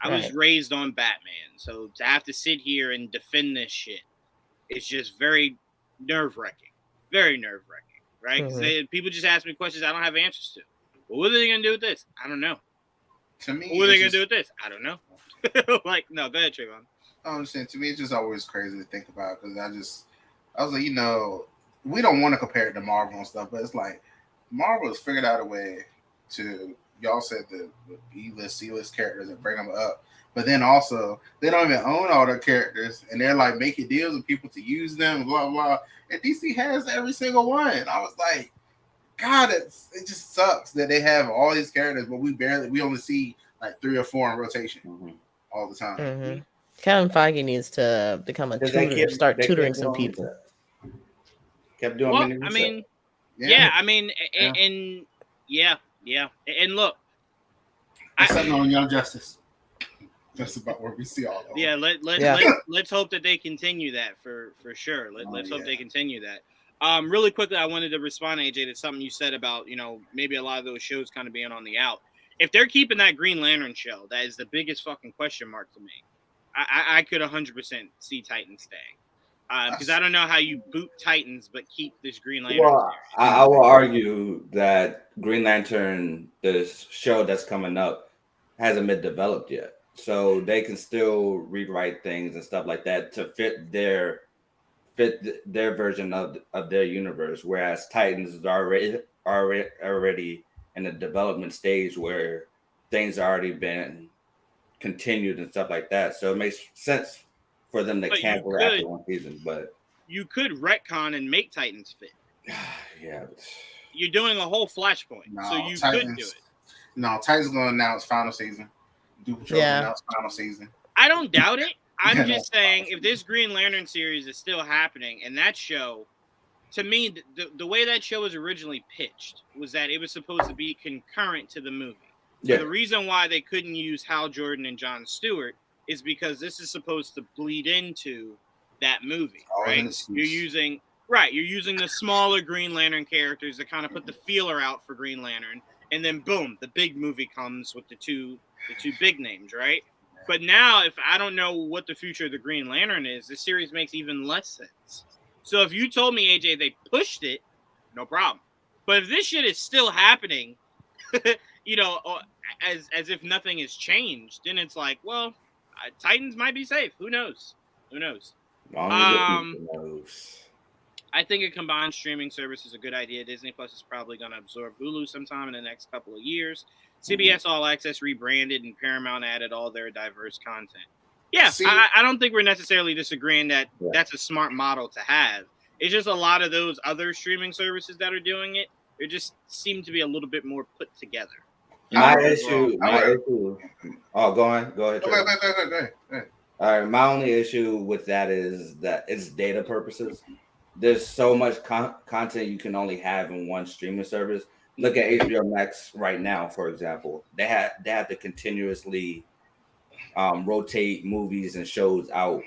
I was raised on Batman, so to have to sit here and defend this shit, it's just very nerve-wracking. Very nerve-wracking, right? Because people just ask me questions I don't have answers to. Well, what are they going to do with this? I don't know. To me, what are they going to do with this? I don't know. Like, no, go ahead, Trayvon. I understand. To me, it's just always crazy to think about because I was like, we don't want to compare it to Marvel and stuff, but it's like Marvel has figured out a way to, y'all said the B-list, C-list characters and bring them up, but then also they don't even own all their characters, and they're like making deals with people to use them, blah blah. And DC has every single one. I was like, God, it just sucks that they have all these characters, but we only see like 3 or 4 in rotation all the time. Kevin Feige needs to become a tutor, start tutoring some people. Kept doing many I mean, and look, something on Young Justice. That's about where we see all of them. Yeah, let's hope that they continue that for sure. Let's hope they continue that. Really quickly, I wanted to respond, AJ, to something you said about, maybe a lot of those shows kind of being on the out. If they're keeping that Green Lantern show, that is the biggest fucking question mark to me. I could 100% see Titans staying. Because I don't know how you boot Titans but keep this Green Lantern series. I will argue that Green Lantern, the show that's coming up, hasn't been developed yet. So they can still rewrite things and stuff like that to fit their version of their universe. Whereas Titans is already in a development stage where things already been continued and stuff like that. So it makes sense for them to cancel after one season. But you could retcon and make Titans fit. Yeah. You're doing a whole Flashpoint, so you could do it. No, Titans going to announce final season. Doom Patrol announce final season. I don't doubt it. I'm just saying, if this Green Lantern series is still happening, and that show, to me, the way that show was originally pitched was that it was supposed to be concurrent to the movie. So the reason why they couldn't use Hal Jordan and Jon Stewart is because this is supposed to bleed into that movie, right? You're using the smaller Green Lantern characters to kind of put the feeler out for Green Lantern, and then boom, the big movie comes with the two big names, right? But now, if I don't know what the future of the Green Lantern is, this series makes even less sense. So if you told me, AJ, they pushed it, no problem. But if this shit is still happening, as if nothing has changed, then it's like, well, Titans might be safe. Who knows? I think a combined streaming service is a good idea. Disney Plus is probably going to absorb Hulu sometime in the next couple of years. CBS All Access rebranded, and Paramount added all their diverse content. Yeah, I don't think we're necessarily disagreeing that that's a smart model to have. It's just a lot of those other streaming services that are doing it. They just seem to be a little bit more put together. My issue. Oh, go ahead. Go ahead. All right. My only issue with that is that it's data purposes. There's so much content you can only have in one streaming service. Look at HBO Max right now, for example. They have to continuously rotate movies and shows out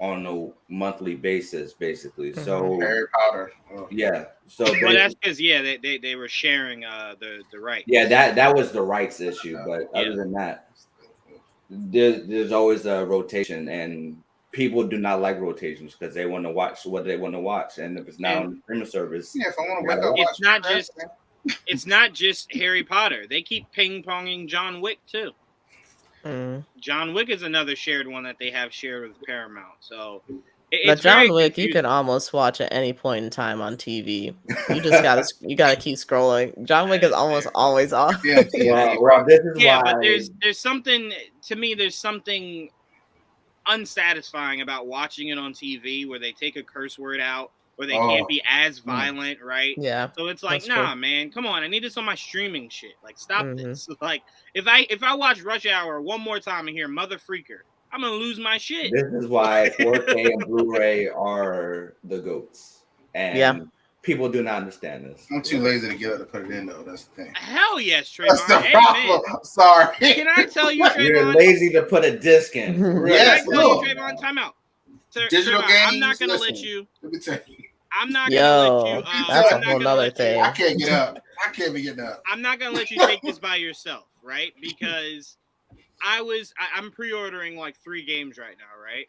on a monthly basis, basically. So Harry Potter. Yeah. So well, that's because they were sharing the rights. Yeah, that was the rights issue. But other than that, there's always a rotation, and people do not like rotations because they want to watch what they want to watch, and if it's not on the streaming service, if I want to wake up, it's not just Harry Potter. They keep ping-ponging John Wick too. John Wick is another shared one that they have shared with Paramount. So, but John Wick, you can almost watch at any point in time on TV. You just gotta keep scrolling. John Wick is almost always on. Well, this is why. But there's something to me. There's something unsatisfying about watching it on TV where they take a curse word out, where they can't be as violent, right? Yeah. So it's like, nah, man, come on. I need this on my streaming shit. Like, stop this. Like, if I watch Rush Hour one more time and hear Mother Freaker, I'm gonna lose my shit. This is why 4K and Blu-ray are the goats, and people do not understand this. I'm too lazy to get up to put it in, though. That's the thing. Hell yes, Trayvon. That's the problem. Sorry. Can I tell you, Trayvon? You're lazy to put a disc in. Yes, Can I tell you, Trayvon? Time out. Digital Trayvon, games. I'm not gonna let you. Let me tell you. I'm not gonna let you. That's a whole nother thing. I can't get up. I can't be getting up. I'm not gonna let you take this by yourself, right? Because I'm pre-ordering like 3 games right now, right?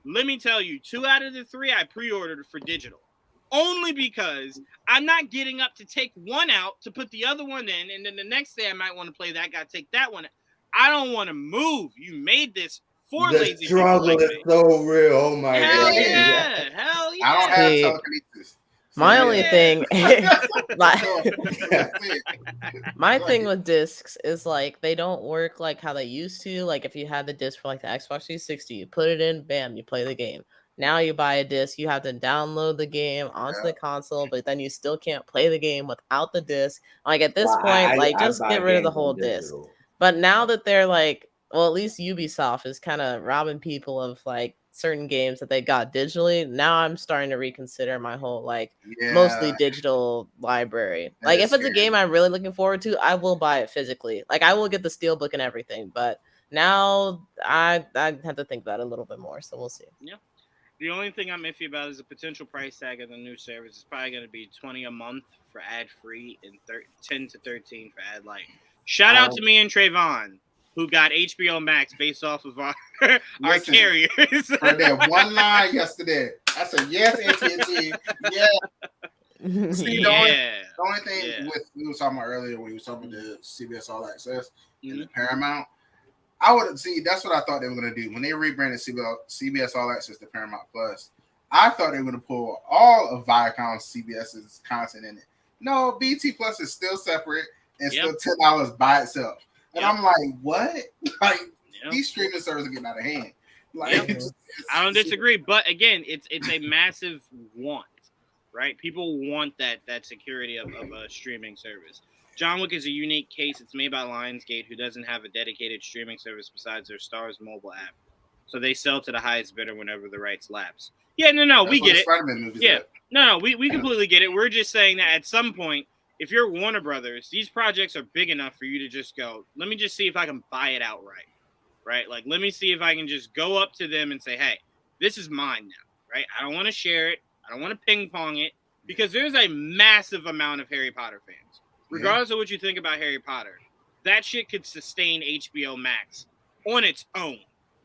Let me tell you, 2 out of the 3 I pre-ordered for digital. Only because I'm not getting up to take one out to put the other one in, and then the next day I might want to play that guy, take that one. I don't want to move. You made this for lazy people. The struggle is so real. Oh my god. Hell yeah. Hell yeah. I don't have telekinesis. My only thing, my thing with discs is like they don't work like how they used to. Like if you had the disc for like the Xbox 360, you put it in, bam, you play the game. Now you buy a disc, you have to download the game onto the console, but then you still can't play the game without the disc. Like at this point, just get rid of the whole disc. But now that they're like, well, at least Ubisoft is kind of robbing people of like certain games that they got digitally. Now I'm starting to reconsider my whole mostly digital library. Like if it's a game I'm really looking forward to, I will buy it physically. Like I will get the steelbook and everything. But now I have to think about it a little bit more. So we'll see. Yeah. The only thing I'm iffy about is the potential price tag of the new service. It's probably going to be $20 a month for ad free and $10 to $13 for ad light. Shout out to me and Trayvon, who got HBO Max based off of our carriers. Right there, one line yesterday. I said, yes, AT&T. Yeah. See, the only thing we were talking about earlier when we were talking about the CBS All Access and the Paramount, I would see that's what I thought they were going to do. When they rebranded CBS All Access to Paramount Plus, I thought they were going to pull all of Viacom CBS's content in it. No, BT Plus is still separate and still $10 by itself. And I'm like, what? Like these streaming services are getting out of hand. Like, I don't disagree, but again, it's a massive want, right? People want that security of a streaming service. John Wick is a unique case. It's made by Lionsgate, who doesn't have a dedicated streaming service besides their Starz mobile app. So they sell to the highest bidder whenever the rights lapse. Yeah, no, we get it. Yeah, no, we completely get it. We're just saying that at some point, if you're Warner Brothers, these projects are big enough for you to just go, let me just see if I can buy it outright, right? Like, let me see if I can just go up to them and say, hey, this is mine now, right? I don't want to share it. I don't want to ping pong it because there's a massive amount of Harry Potter fans. Regardless of what you think about Harry Potter, that shit could sustain HBO Max on its own,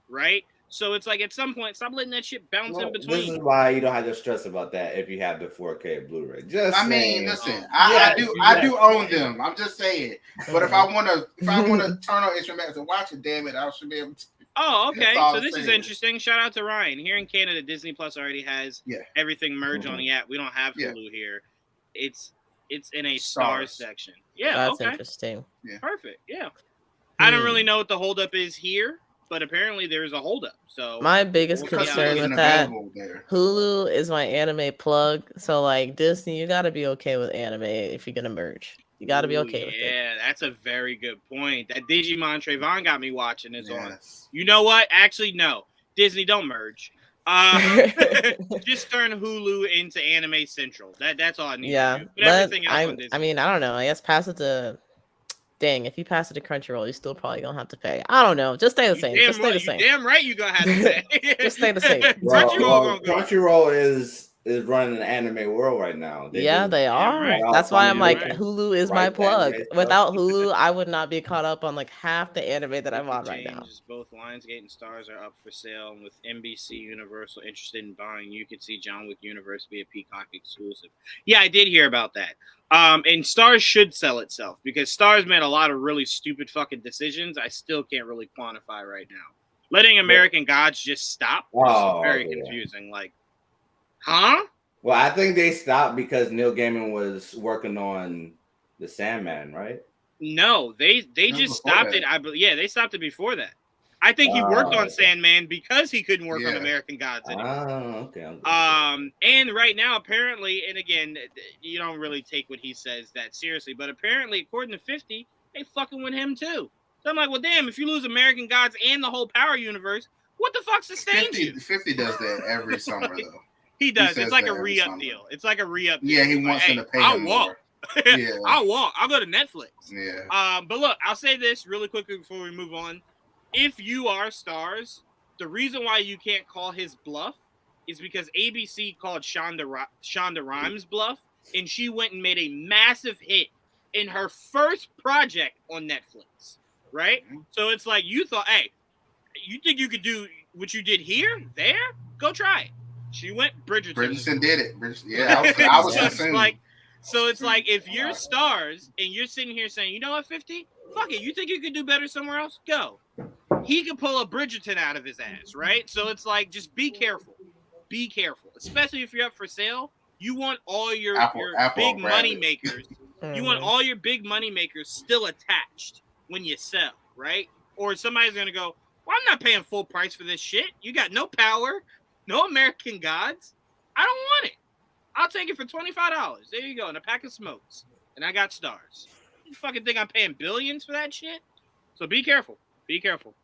right? So it's like at some point, stop letting that shit bounce in between. This is why you don't have to stress about that if you have the 4K Blu-ray. Listen, I do own them. I'm just saying. But if I want to turn on HBO Max and watch it, damn it, I should be able to. Oh, okay. So this is interesting. Shout out to Ryan. Here in Canada, Disney Plus already has everything merged on the app. We don't have Hulu here. It's in a Starz section. Yeah, that's interesting. Yeah. Perfect. Yeah. I don't really know what the holdup is here. but apparently there's a holdup. So my biggest Because concern it with wasn't that, available there. Hulu is my anime plug. So like Disney, you gotta be okay with anime if you're gonna merge. You gotta be okay with it. Yeah, that's a very good point. That Digimon Trayvon got me watching is on. Yes. You know what? Actually, no. Disney, don't merge. Just turn Hulu into Anime Central. That's all I need Yeah, to do. But but everything else on Disney. I mean, I don't know. I guess pass it to. Dang, if you pass it to Crunchyroll, you're still probably gonna have to pay. I don't know. Just stay the same. Just stay the same. You damn right you gonna have to pay. Just stay the same. Crunchyroll is running an anime world right now. They are. Right. That's why I'm like, right. Hulu is my plug. Without Hulu, I would not be caught up on like half the anime that I'm on right now. Both Lionsgate and Stars are up for sale, and with NBC Universal interested in buying, you could see John Wick Universe be a Peacock exclusive. Yeah, I did hear about that. And Stars should sell itself because Stars made a lot of really stupid fucking decisions. I still can't really quantify right now. Letting American Gods just stop is very confusing. Like, huh? Well, I think they stopped because Neil Gaiman was working on the Sandman, right? No, they just stopped it. They stopped it before that. I think he worked on Sandman because he couldn't work on American Gods anymore. Okay. And right now, apparently, and again, you don't really take what he says that seriously, but apparently, according to 50, they fucking with him too. So I'm like, well, damn, if you lose American Gods and the whole Power universe, what the fuck sustains you? 50 does that every summer, though. He does. It's like a re-up deal. It's like a re-up deal. Yeah, he wants them to pay him more. Yeah. I'll walk. I'll go to Netflix. Yeah. But look, I'll say this really quickly before we move on. If you are Stars, the reason why you can't call his bluff is because ABC called Shonda Rhimes' bluff, and she went and made a massive hit in her first project on Netflix, right? Mm-hmm. So it's like you thought, hey, you think you could do what you did here, there? Go try it. She went Bridgerton. Bridgerton did it. Yeah, I was assuming. So it's like if you're Stars and you're sitting here saying, you know what, 50? Fuck it. You think you could do better somewhere else? Go. He could pull a Bridgerton out of his ass, right? So it's like, just be careful. Be careful. Especially if you're up for sale. You want all your big money makers. You want all your big money makers still attached when you sell, right? Or somebody's going to go, well, I'm not paying full price for this shit. You got no power, no American Gods. I don't want it. I'll take it for $25. There you go. And a pack of smokes. And I got Stars. You fucking think I'm paying billions for that shit? So be careful. Be careful.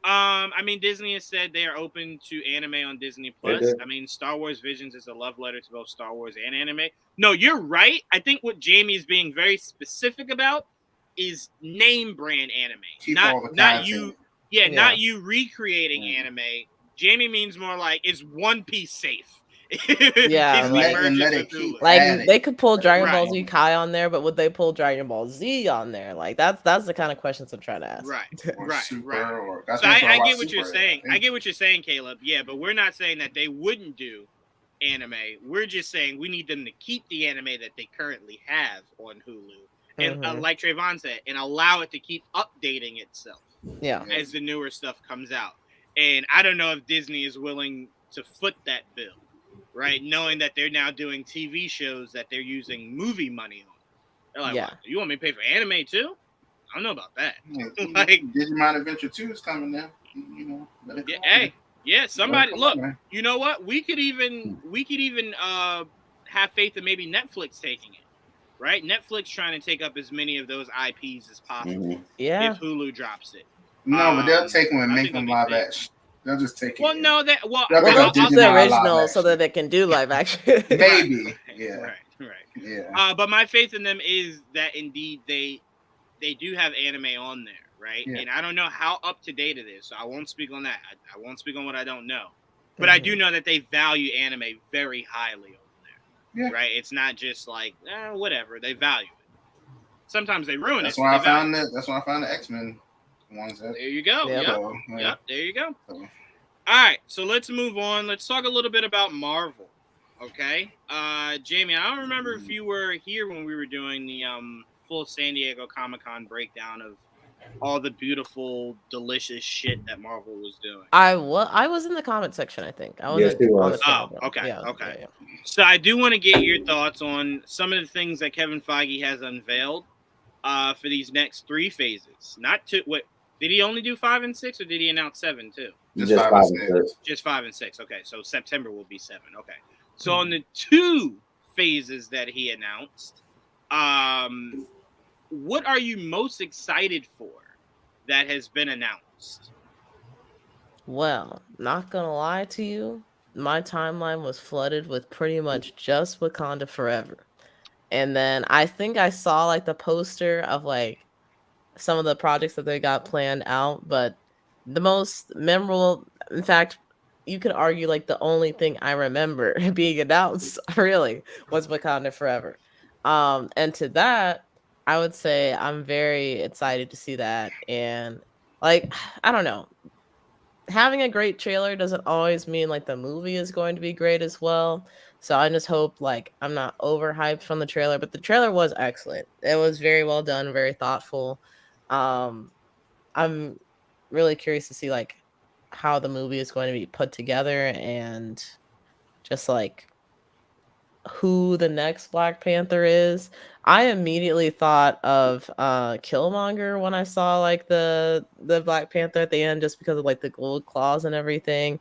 I mean, Disney has said they are open to anime on Disney Plus. I mean, Star Wars Visions is a love letter to both Star Wars and anime. No, you're right. I think what Jamie is being very specific about is name brand anime. Not you. Yeah, not you recreating anime. Jamie means more like, is One Piece safe? Yeah, like they could pull Dragon Ball Z Kai on there, but would they pull Dragon Ball Z on there? Like that's the kind of questions I'm trying to ask. Right. So I get what you're saying. I get what you're saying, Caleb. Yeah, but we're not saying that they wouldn't do anime. We're just saying we need them to keep the anime that they currently have on Hulu, and like Trayvon said, and allow it to keep updating itself. Yeah, as the newer stuff comes out. And I don't know if Disney is willing to foot that bill. Right, knowing that they're now doing TV shows that they're using movie money on. They're like, well, you want me to pay for anime too? I don't know about that. Like Digimon Adventure 2 is coming now. You know, somebody look. You know what? We could even have faith in maybe Netflix taking it. Right? Netflix trying to take up as many of those IPs as possible. Yeah. If Hulu drops it. No, but they'll take them and make them live action. They'll just take it. Well, no, they'll keep the original so that they can do live action. Maybe. Right. Yeah. But my faith in them is that indeed they do have anime on there, right? Yeah. And I don't know how up to date it is, so I won't speak on that. I won't speak on what I don't know. But I do know that they value anime very highly over there. Yeah. Right? It's not just like whatever. They value it. Sometimes they ruin that's it. Why I found that's why I found the X-Men ones. There you go. Yep. There you go. All right, so let's move on. Let's talk a little bit about Marvel, okay? Jamie, I don't remember if you were here when we were doing the full San Diego Comic-Con breakdown of all the beautiful, delicious shit that Marvel was doing. I was in the comment section, I think. I was. Yes, he was. Okay. So I do want to get your thoughts on some of the things that Kevin Feige has unveiled for these next 3 phases. Not 2. Did he only do 5 and 6, or did he announce 7 too? Just 5 and 6. Just 5 and 6. Okay, so September will be 7. Okay, so on the 2 phases that he announced, what are you most excited for that has been announced? Well, not gonna lie to you, my timeline was flooded with pretty much just Wakanda Forever. And then I think I saw like the poster of like some of the projects that they got planned out, but the most memorable, in fact, you could argue like the only thing I remember being announced really was Wakanda Forever. And to that, I would say I'm very excited to see that. And like, I don't know, having a great trailer doesn't always mean like the movie is going to be great as well. So I just hope like I'm not overhyped from the trailer, but the trailer was excellent. It was very well done, very thoughtful. Um I'm really curious to see like how the movie is going to be put together and just like who the next Black Panther is. I immediately thought of Killmonger when I saw like the Black Panther at the end just because of like the gold claws and everything.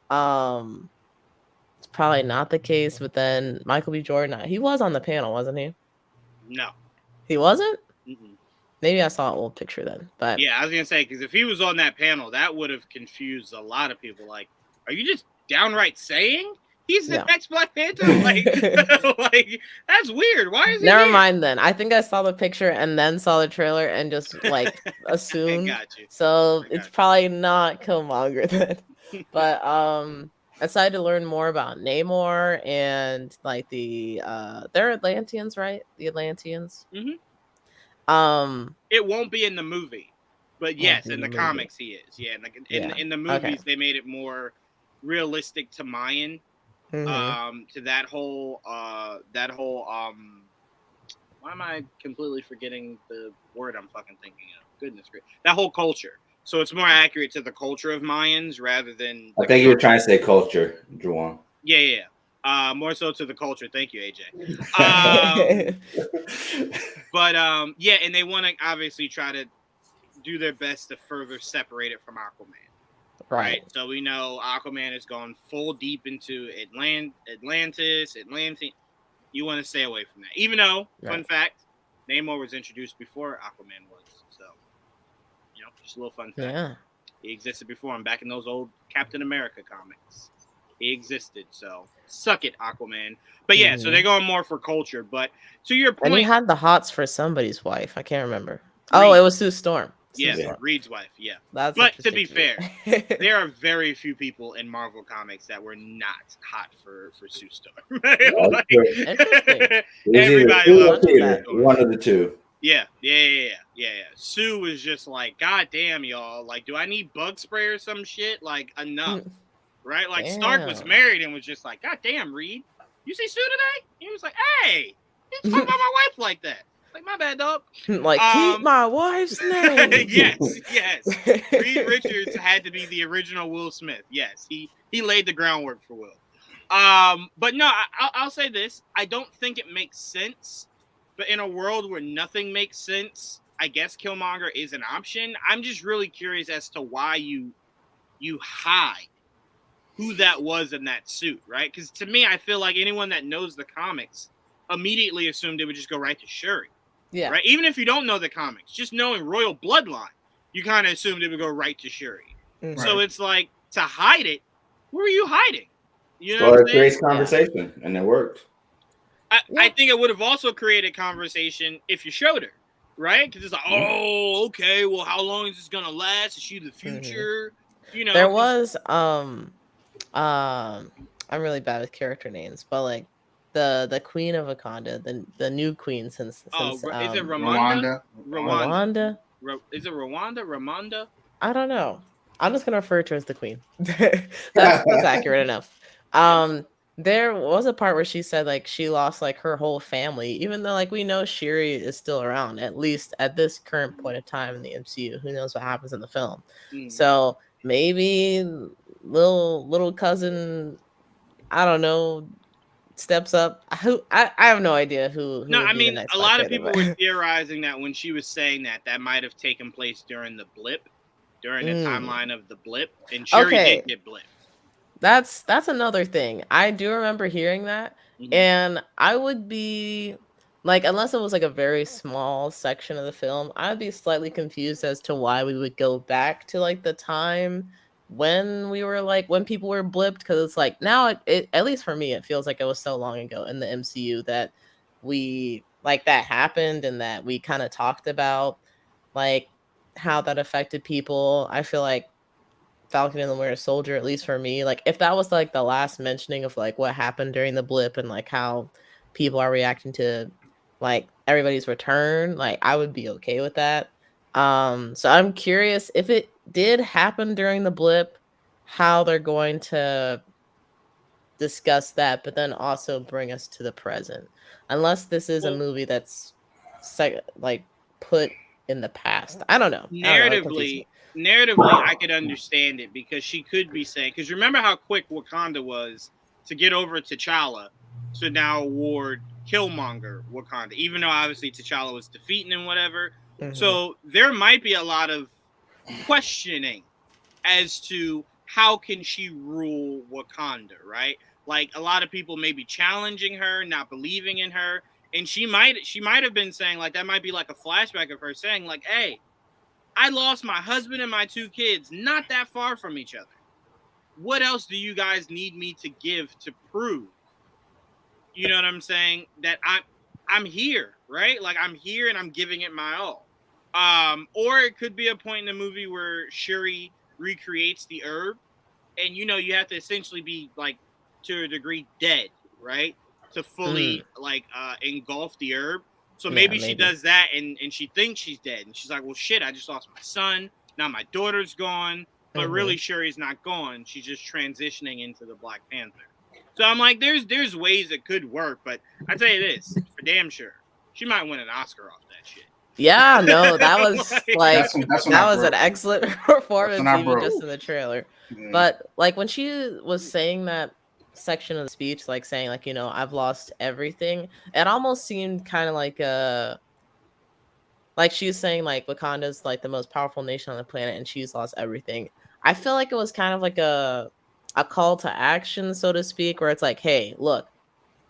Um it's probably not the case, but then Michael B. Jordan, he was on the panel, wasn't he? No. He wasn't? Mm-mm. Maybe I saw an old picture then. But yeah, I was gonna say, because if he was on that panel, that would have confused a lot of people. Like, are you just downright saying he's the next Black Panther? Like, like that's weird. Why is he Never here? mind then. I think I saw the picture and then saw the trailer and just like assumed. Got you. So it's probably not Killmonger then. But excited to learn more about Namor and like the they're Atlanteans, right? The Atlanteans. Mm-hmm. It won't be in the movie, but yes, in the comics he is. Yeah, like in the movies they made it more realistic to Mayan. To that whole why am I completely forgetting the word I'm fucking thinking of? Goodness gracious. That whole culture. So it's more accurate to the culture of Mayans rather than I think you were trying to say culture, Juwan. Yeah. More so to the culture. Thank you, AJ. But yeah, and they want to obviously try to do their best to further separate it from Aquaman. Right. So we know Aquaman has gone full deep into Atlantis. You want to stay away from that. Even though, fun fact, Namor was introduced before Aquaman was. So, just a little fun fact. Yeah. He existed before him back in those old Captain America comics. He existed. So, suck it, Aquaman. But yeah, so they're going more for culture. But to your point. And he had the hots for somebody's wife. I can't remember. Reed. Oh, it was Sue Storm. Yeah, Reed's wife. Yeah. That's but to be fair, there are very few people in Marvel Comics that were not hot for Sue Storm. Like, everybody loves that. One of the two. Yeah. Sue was just like, God damn, y'all. Like, do I need bug spray or some shit? Like, enough. Right? Like, Stark was married and was just like, God damn, Reed. You see Sue today? He was like, hey, you talk about my wife like that. Like, my bad, dog. Like, keep my wife's name. Yes. Reed Richards had to be the original Will Smith. Yes, he laid the groundwork for Will. But no, I'll say this. I don't think it makes sense. But in a world where nothing makes sense, I guess Killmonger is an option. I'm just really curious as to why you hide who that was in that suit, right? Because to me, I feel like anyone that knows the comics immediately assumed it would just go right to Shuri. Yeah. Right. Even if you don't know the comics, just knowing royal bloodline, you kind of assumed it would go right to Shuri. Mm-hmm. So it's like, to hide it, who are you hiding? You know, well, it creates conversation, and it worked. I think it would have also created conversation if you showed her, right? Because it's like, oh, okay, well, how long is this gonna last? Is she the future? Mm-hmm. You know, there was I'm really bad with character names, but like the Queen of Wakanda, the new queen since is it Rwanda? Rwanda? Is it Rwanda? Ramonda? I don't know. I'm just gonna refer to her as the Queen. that's accurate enough. There was a part where she said like she lost like her whole family, even though like we know Shuri is still around, at least at this current point of time in the MCU. Who knows what happens in the film? So maybe little cousin, I don't know, steps up. I have no idea who no, I mean, a lot of people were theorizing that when she was saying that might have taken place during the blip, during the timeline of the blip, and Shuri did get blipped. That's another thing. I do remember hearing that, and I would be like, unless it was like a very small section of the film, I'd be slightly confused as to why we would go back to like the time when we were like when people were blipped, because it's like now it at least for me it feels like it was so long ago in the MCU that we like that happened and that we kind of talked about like how that affected people. I feel like Falcon and the Winter Soldier, at least for me, like if that was like the last mentioning of like what happened during the blip and like how people are reacting to like everybody's return, like I would be okay with that. So I'm curious if it did happen during the blip, how they're going to discuss that, but then also bring us to the present. Unless this is a movie that's like put in the past. I don't know. Narratively, I could understand it because she could be saying, because remember how quick Wakanda was to get over T'Challa to now award Killmonger Wakanda, even though obviously T'Challa was defeating and whatever. So there might be a lot of questioning as to how can she rule Wakanda, right? Like a lot of people may be challenging her, not believing in her, and she might have been saying like that might be like a flashback of her saying like, "Hey, I lost my husband and my 2 kids not that far from each other. What else do you guys need me to give to prove?" You know what I'm saying? That I'm here, right? Like I'm here and I'm giving it my all. Or it could be a point in the movie where Shuri recreates the herb, and you have to essentially be like to a degree dead, right? To fully like engulf the herb. So maybe she does that and she thinks she's dead. And she's like, well, shit, I just lost my son. Now my daughter's gone. But really, Shuri's not gone. She's just transitioning into the Black Panther. So I'm like, there's ways it could work. But I tell you this, for damn sure, she might win an Oscar off that shit. Yeah, no, that was like that was an excellent performance even just in the trailer. Yeah. But like when she was saying that section of the speech, like saying like, I've lost everything, it almost seemed kind of like she was saying like Wakanda's like the most powerful nation on the planet and she's lost everything. I feel like it was kind of like a call to action, so to speak, where it's like, hey, look,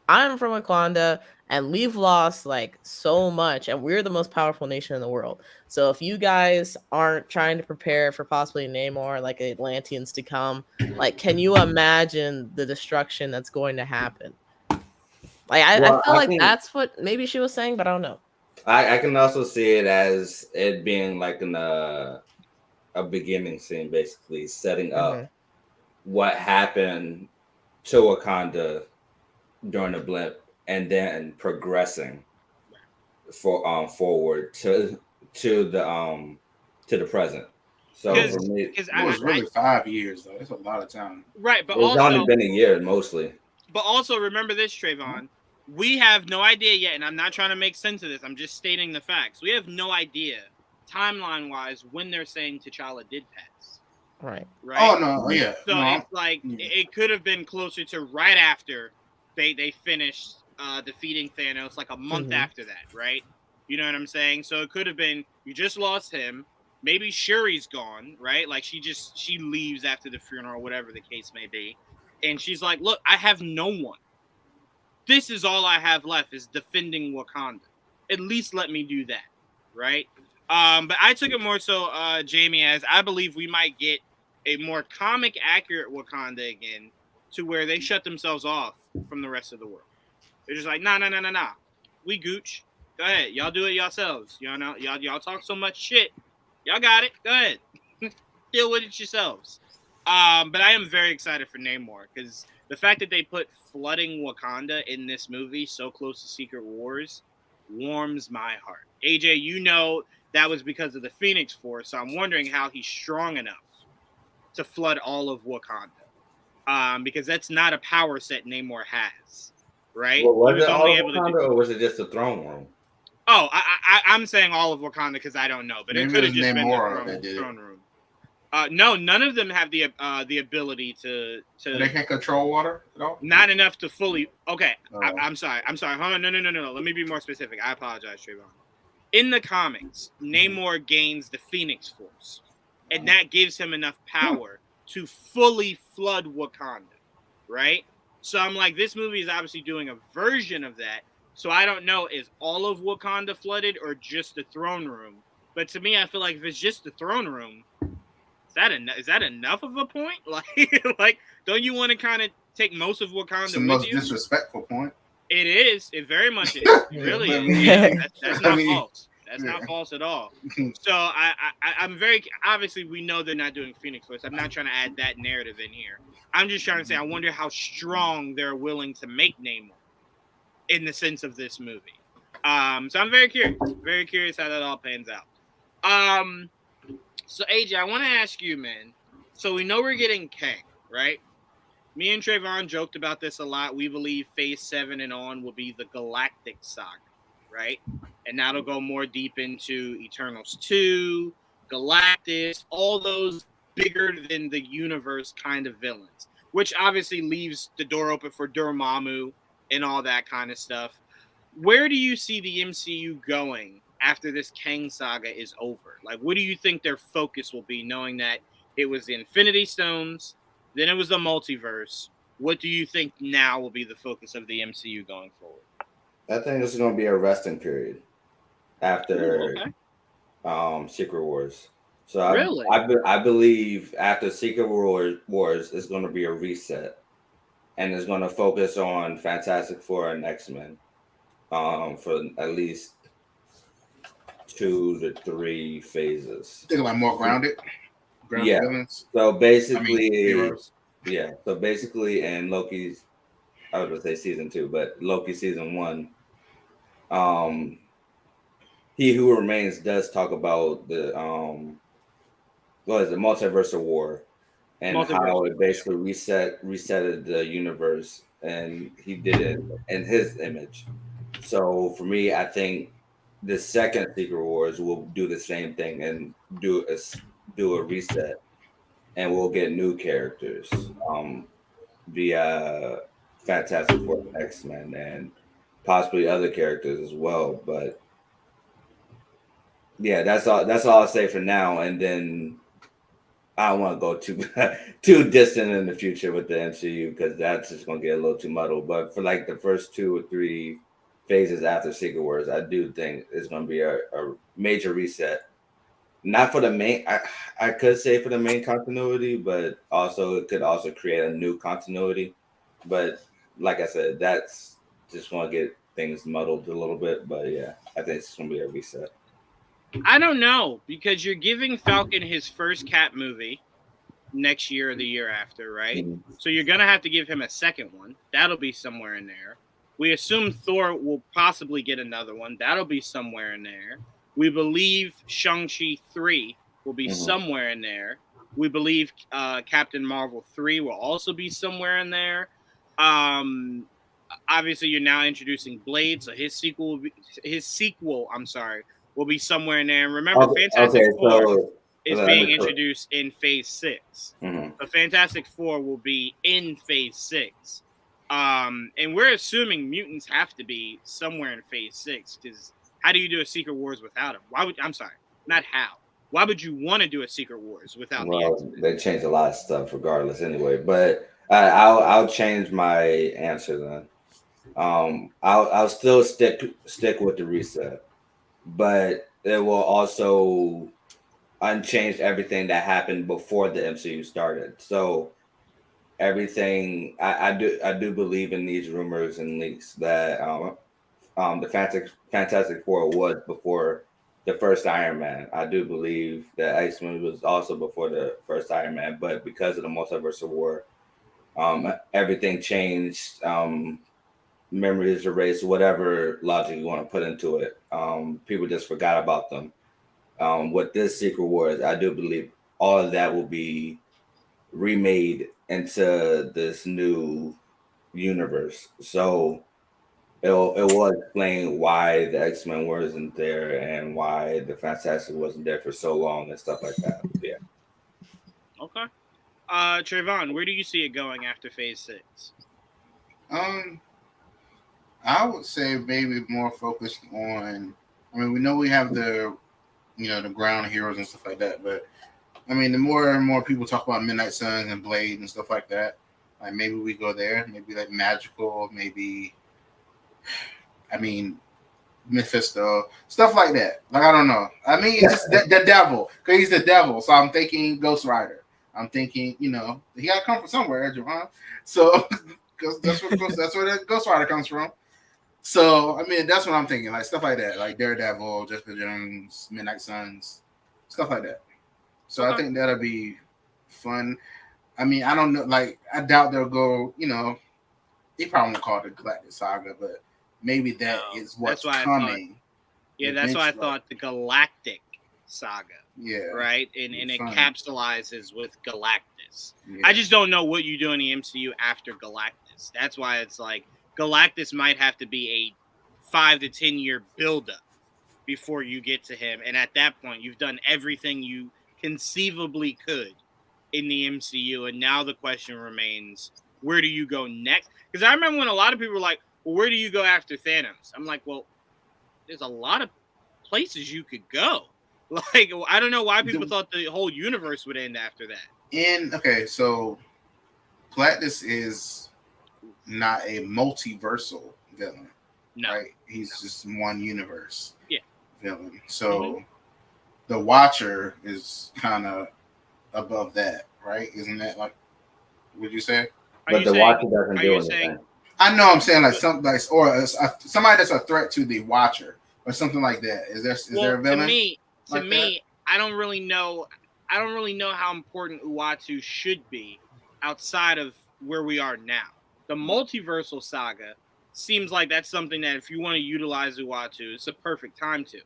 I'm from Wakanda and we've lost like so much and we're the most powerful nation in the world. So if you guys aren't trying to prepare for possibly Namor, like Atlanteans to come, like, can you imagine the destruction that's going to happen? Like, I feel like that's what maybe she was saying, but I don't know. I can also see it as it being like a beginning scene, basically setting up what happened to Wakanda during the blip and then progressing forward to the present. So for me, it was really 5 years though. It's a lot of time. Right, but it's only been a year mostly. But also remember this, Trayvon. We have no idea yet, and I'm not trying to make sense of this. I'm just stating the facts. We have no idea, timeline-wise, when they're saying T'Challa did pass. Right. Oh, no, yeah. So it's like, it could have been closer to right after they finished defeating Thanos, like a month after that, right? You know what I'm saying? So it could have been, you just lost him. Maybe Shuri's gone, right? Like, she leaves after the funeral, whatever the case may be. And she's like, look, I have no one. This is all I have left is defending Wakanda. At least let me do that, right? But I took it more so, Jamie, as I believe we might get a more comic accurate Wakanda again, to where they shut themselves off from the rest of the world. They're just like, nah. We gooch. Go ahead. Y'all do it yourselves. Y'all talk so much shit. Y'all got it. Go ahead. Deal with it yourselves. But I am very excited for Namor, because the fact that they put flooding Wakanda in this movie so close to Secret Wars warms my heart. AJ, that was because of the Phoenix Force, so I'm wondering how he's strong enough to flood all of Wakanda. Because that's not a power set Namor has, right? Well, was it all of Wakanda, or was it just the throne room? Oh, I'm saying all of Wakanda because I don't know, but maybe it could have just been the throne room. No, none of them have the ability to. They can't control water at all. Not enough to fully. Okay, I'm sorry. Hold on. No. Let me be more specific. I apologize, Trayvon. In the comics, Namor gains the Phoenix Force. and that gives him enough power to fully flood Wakanda, right? So I'm like, this movie is obviously doing a version of that. So I don't know, is all of Wakanda flooded or just the throne room? But to me, I feel like if it's just the throne room, is that enough of a point? Like, don't you want to kind of take most of Wakanda It's the with most you? disrespectful point. It is. It very much is. It really is. Yeah, that's not false. That's not false at all. So I'm very obviously we know they're not doing Phoenix Force. I'm not trying to add that narrative in here. I'm just trying to say I wonder how strong they're willing to make Namor in the sense of this movie. So I'm very curious how that all pans out. So AJ, I want to ask you, man. So we know we're getting Kang, right? Me and Trayvon joked about this a lot. We believe Phase 7 and on will be the Galactic Saga, right? And that'll go more deep into Eternals 2, Galactus, all those bigger than the universe kind of villains, which obviously leaves the door open for Dormammu and all that kind of stuff. Where do you see the MCU going after this Kang saga is over? Like, what do you think their focus will be, knowing that it was the Infinity Stones, then it was the multiverse? What do you think now will be the focus of the MCU going forward? I think this is going to be a resting period after okay. Secret Wars. So Really? I believe after Secret Wars is going to be a reset, and it's going to focus on Fantastic Four and X-Men for at least 2 to 3 phases. Think like more grounded villains. So basically, heroes. Yeah. So basically, in Loki's, I was going to say season 2, but Loki season 1, He Who Remains does talk about the what is it, Multiverse of War, and how it basically resetted the universe, and he did it in his image. So for me, I think the second Secret Wars will do the same thing and do a reset, and we'll get new characters via Fantastic Four, X-Men, and possibly other characters as well. But yeah, that's all I'll say for now. And then I don't want to go too distant in the future with the MCU, because that's just going to get a little too muddled. But for like the first 2 or 3 phases after Secret Wars, I do think it's going to be a major reset. Not for the main, I could say for the main continuity, but also it could also create a new continuity. But like I said, that's just going to get things muddled a little bit. But yeah, I think it's going to be a reset. I don't know, because you're giving Falcon his first Cap movie next year or the year after, right? Mm-hmm. So you're going to have to give him a second one. That'll be somewhere in there. We assume Thor will possibly get another one. That'll be somewhere in there. We believe Shang-Chi 3 will be somewhere in there. We believe Captain Marvel 3 will also be somewhere in there. Obviously, you're now introducing Blade, so his sequel will be somewhere in there. And remember, Fantastic Four is being introduced in Phase 6. Mm-hmm. So Fantastic Four will be in Phase 6. And we're assuming mutants have to be somewhere in Phase 6, because how do you do a Secret Wars without them? Why would you want to do a Secret Wars without the X-Men? They changed a lot of stuff regardless anyway. But I'll change my answer then. I'll still stick with the reset, but it will also unchange everything that happened before the MCU started. So everything I do believe in these rumors and leaks that the Fantastic Four was before the first Iron Man. I do believe that X-Men was also before the first Iron Man, but because of the Multiverse of War, everything changed. Memories erased, whatever logic you want to put into it. People just forgot about them. With this Secret Wars, I do believe all of that will be remade into this new universe. So it will explain why the X-Men wasn't there and why the Fantastic wasn't there for so long and stuff like that. Yeah. Okay. Trayvon, where do you see it going after Phase 6? I would say maybe more focused on. I mean, we know we have the, the ground heroes and stuff like that, but I mean, the more and more people talk about Midnight Suns and Blade and stuff like that, like maybe we go there. Maybe like magical. Maybe, I mean, Mephisto, stuff like that. Like I don't know. I mean, it's just the devil, because he's the devil. So I'm thinking Ghost Rider. I'm thinking, he got to come from somewhere, Javon. So because that's where the Ghost Rider comes from. So I mean, that's what I'm thinking, like stuff like that, like Daredevil, Jessica Jones, Midnight Suns, stuff like that. So I think that'll be fun. I mean, I don't know, like I doubt they'll go. They probably won't call it the Galactic Saga, but maybe is what's coming. That's why I thought the Galactic Saga. Yeah. Right? And it capsulizes with Galactus. Yeah. I just don't know what you do in the MCU after Galactus. That's why it's like Galactus might have to be a 5 to 10 year buildup before you get to him. And at that point, you've done everything you conceivably could in the MCU. And now the question remains, where do you go next? Because I remember when a lot of people were like, well, where do you go after Thanos? I'm like, well, there's a lot of places you could go. Like, I don't know why people thought the whole universe would end after that. So Galactus is not a multiversal villain. No. Right? He's just one universe villain. So the Watcher is kind of above that, right? Isn't that like, would you say? But the Watcher doesn't do anything. I know. I'm saying like something like, or somebody that's a threat to the Watcher or something like that. Is there a villain? To me, I don't really know. I don't really know how important Uatu should be outside of where we are now. The multiversal saga seems like that's something that if you want to utilize Uatu, it's a perfect time to.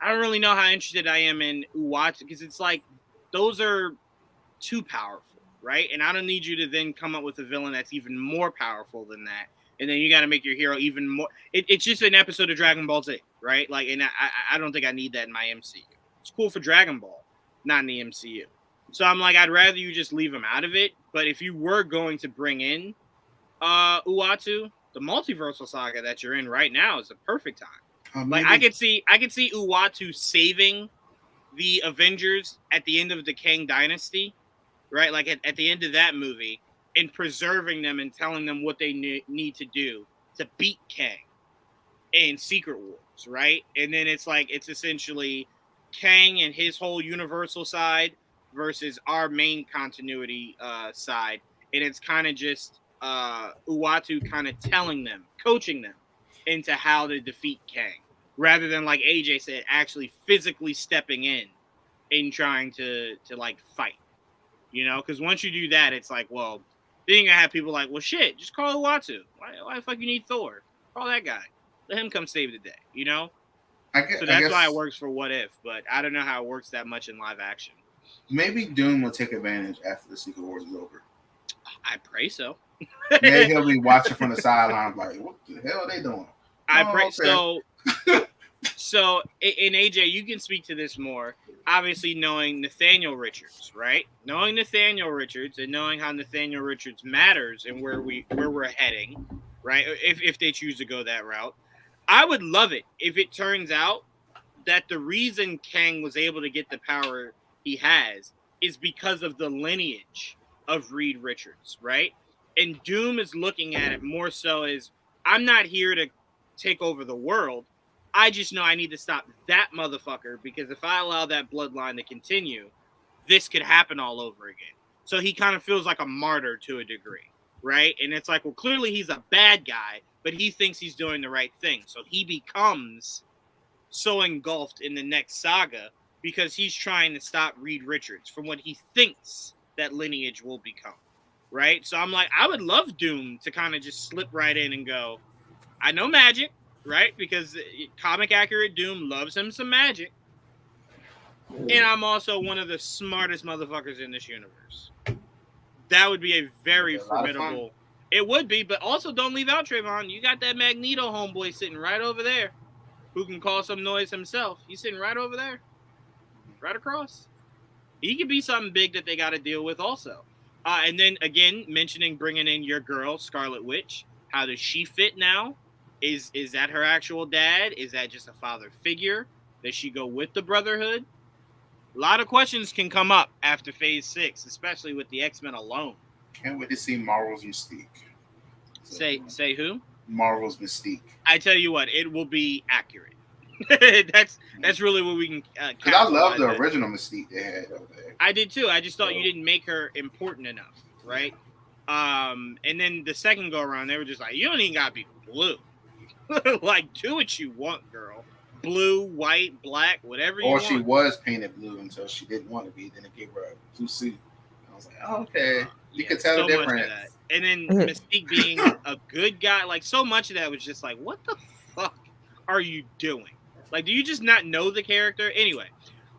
I don't really know how interested I am in Uatu because it's like those are too powerful, right? And I don't need you to then come up with a villain that's even more powerful than that. And then you got to make your hero even more. It's just an episode of Dragon Ball Z, right? Like, and I don't think I need that in my MCU. It's cool for Dragon Ball, not in the MCU. So I'm like, I'd rather you just leave him out of it. But if you were going to bring in Uatu, the multiversal saga that you're in right now is a perfect time. Like I could see Uatu saving the Avengers at the end of the Kang Dynasty, right? Like at the end of that movie, and preserving them and telling them what they need to do to beat Kang in Secret Wars, right? And then it's like it's essentially Kang and his whole universal side versus our main continuity side, and it's kind of just Uatu kind of telling them, coaching them into how to defeat Kang, rather than like AJ said, actually physically stepping in and trying to like fight, because once you do that, it's like, well, then you're gonna have people like, well, shit, just call Uatu. Why the fuck you need Thor? Call that guy. Let him come save the day, So that's why it works for What If, but I don't know how it works that much in live action. Maybe Doom will take advantage after the Secret Wars is over. I pray so. Maybe he'll be watching from the sidelines like, what the hell are they doing? I pray so. So, in AJ, you can speak to this more. Obviously, knowing Nathaniel Richards, right? Knowing Nathaniel Richards and knowing how Nathaniel Richards matters and where we're heading, right? If they choose to go that route, I would love it if it turns out that the reason Kang was able to get the power he has is because of the lineage of Reed Richards, right? And Doom is looking at it more so as, I'm not here to take over the world. I just know I need to stop that motherfucker, because if I allow that bloodline to continue, this could happen all over again. So he kind of feels like a martyr to a degree, right? And it's like, well, clearly he's a bad guy, but he thinks he's doing the right thing. So he becomes so engulfed in the next saga because he's trying to stop Reed Richards from what he thinks that lineage will become, right? So I'm like, I would love Doom to kind of just slip right in and go, I know magic, right? Because comic accurate Doom loves him some magic. And I'm also one of the smartest motherfuckers in this universe. That would be a very formidable. It would be, but also don't leave out Trayvon. You got that Magneto homeboy sitting right over there who can cause some noise himself. He's sitting right over there. Right across. He could be something big that they got to deal with also. And then, again, mentioning bringing in your girl, Scarlet Witch. How does she fit now? Is that her actual dad? Is that just a father figure? Does she go with the Brotherhood? A lot of questions can come up after Phase 6, especially with the X-Men alone. Can't wait to see Marvel's Mystique. Say who? Marvel's Mystique. I tell you what, it will be accurate. that's really what we can. Because I love the original Mystique they had over there. I did too. I just thought you didn't make her important enough, right? And then the second go around, they were just like, you don't even gotta be blue. Like, do what you want, girl. Blue, white, black, whatever you want. Or she was painted blue until she didn't want to be. Then it gave her a blue suit. I was like, oh, okay. You can tell the difference. And then Mystique being a good guy, like so much of that was just like, what the fuck are you doing? Like, do you just not know the character? Anyway.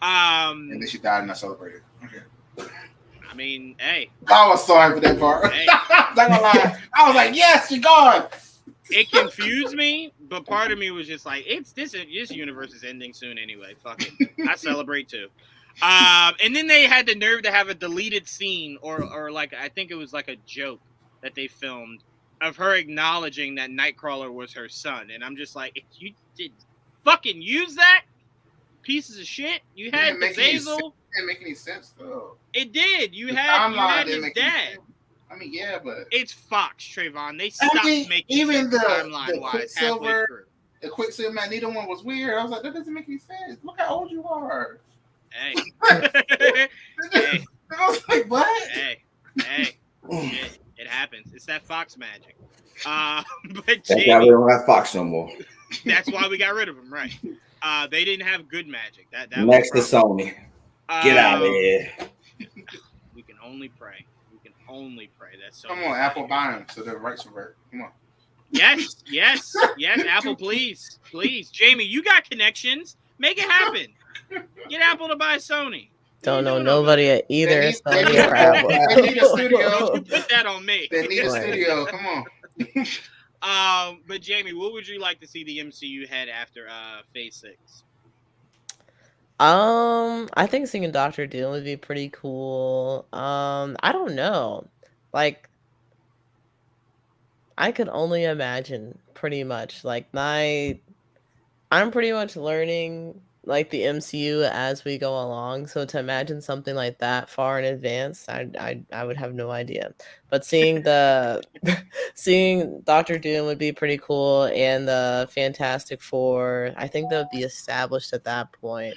And then she died and I celebrated. Okay. I mean, hey. I was sorry for that part. Hey. Not gonna lie. I was like, yes, she's gone. It confused me, but part of me was just like, this universe is ending soon anyway. Fuck it. I celebrate too. And then they had the nerve to have a deleted scene or like, I think it was like a joke that they filmed of her acknowledging that Nightcrawler was her son. And I'm just like, if you did fucking use that, pieces of shit, you had the Basil. It didn't make any sense though. It did. You had his dad. I mean, yeah, but it's Fox, Trayvon. They stopped making even the timeline-wise halfway through. The Quicksilver Magneto one was weird. I was like, that doesn't make any sense. Look how old you are. Hey. Hey. I was like, what? Hey. It happens. It's that Fox magic. But that's why we don't have Fox no more. That's why we got rid of them, right? They didn't have good magic. That next to Sony. Get out of here. We can only pray. Only pray that so. Come on, Apple, buy them so the rights revert. Come on. Yes. Apple, please. Jamie, you got connections. Make it happen. Get Apple to buy Sony. Don't know nobody at either Sony or Apple. They need a studio. You put that on me. They need a studio. Come on. But Jamie, what would you like to see the MCU head after Phase 6? I think seeing Dr. Doom would be pretty cool. I don't know. Like, I could only imagine pretty much. Like, I'm pretty much learning like the MCU as we go along. So to imagine something like that far in advance, I would have no idea. But seeing seeing Dr. Doom would be pretty cool, and the Fantastic Four, I think that would be established at that point.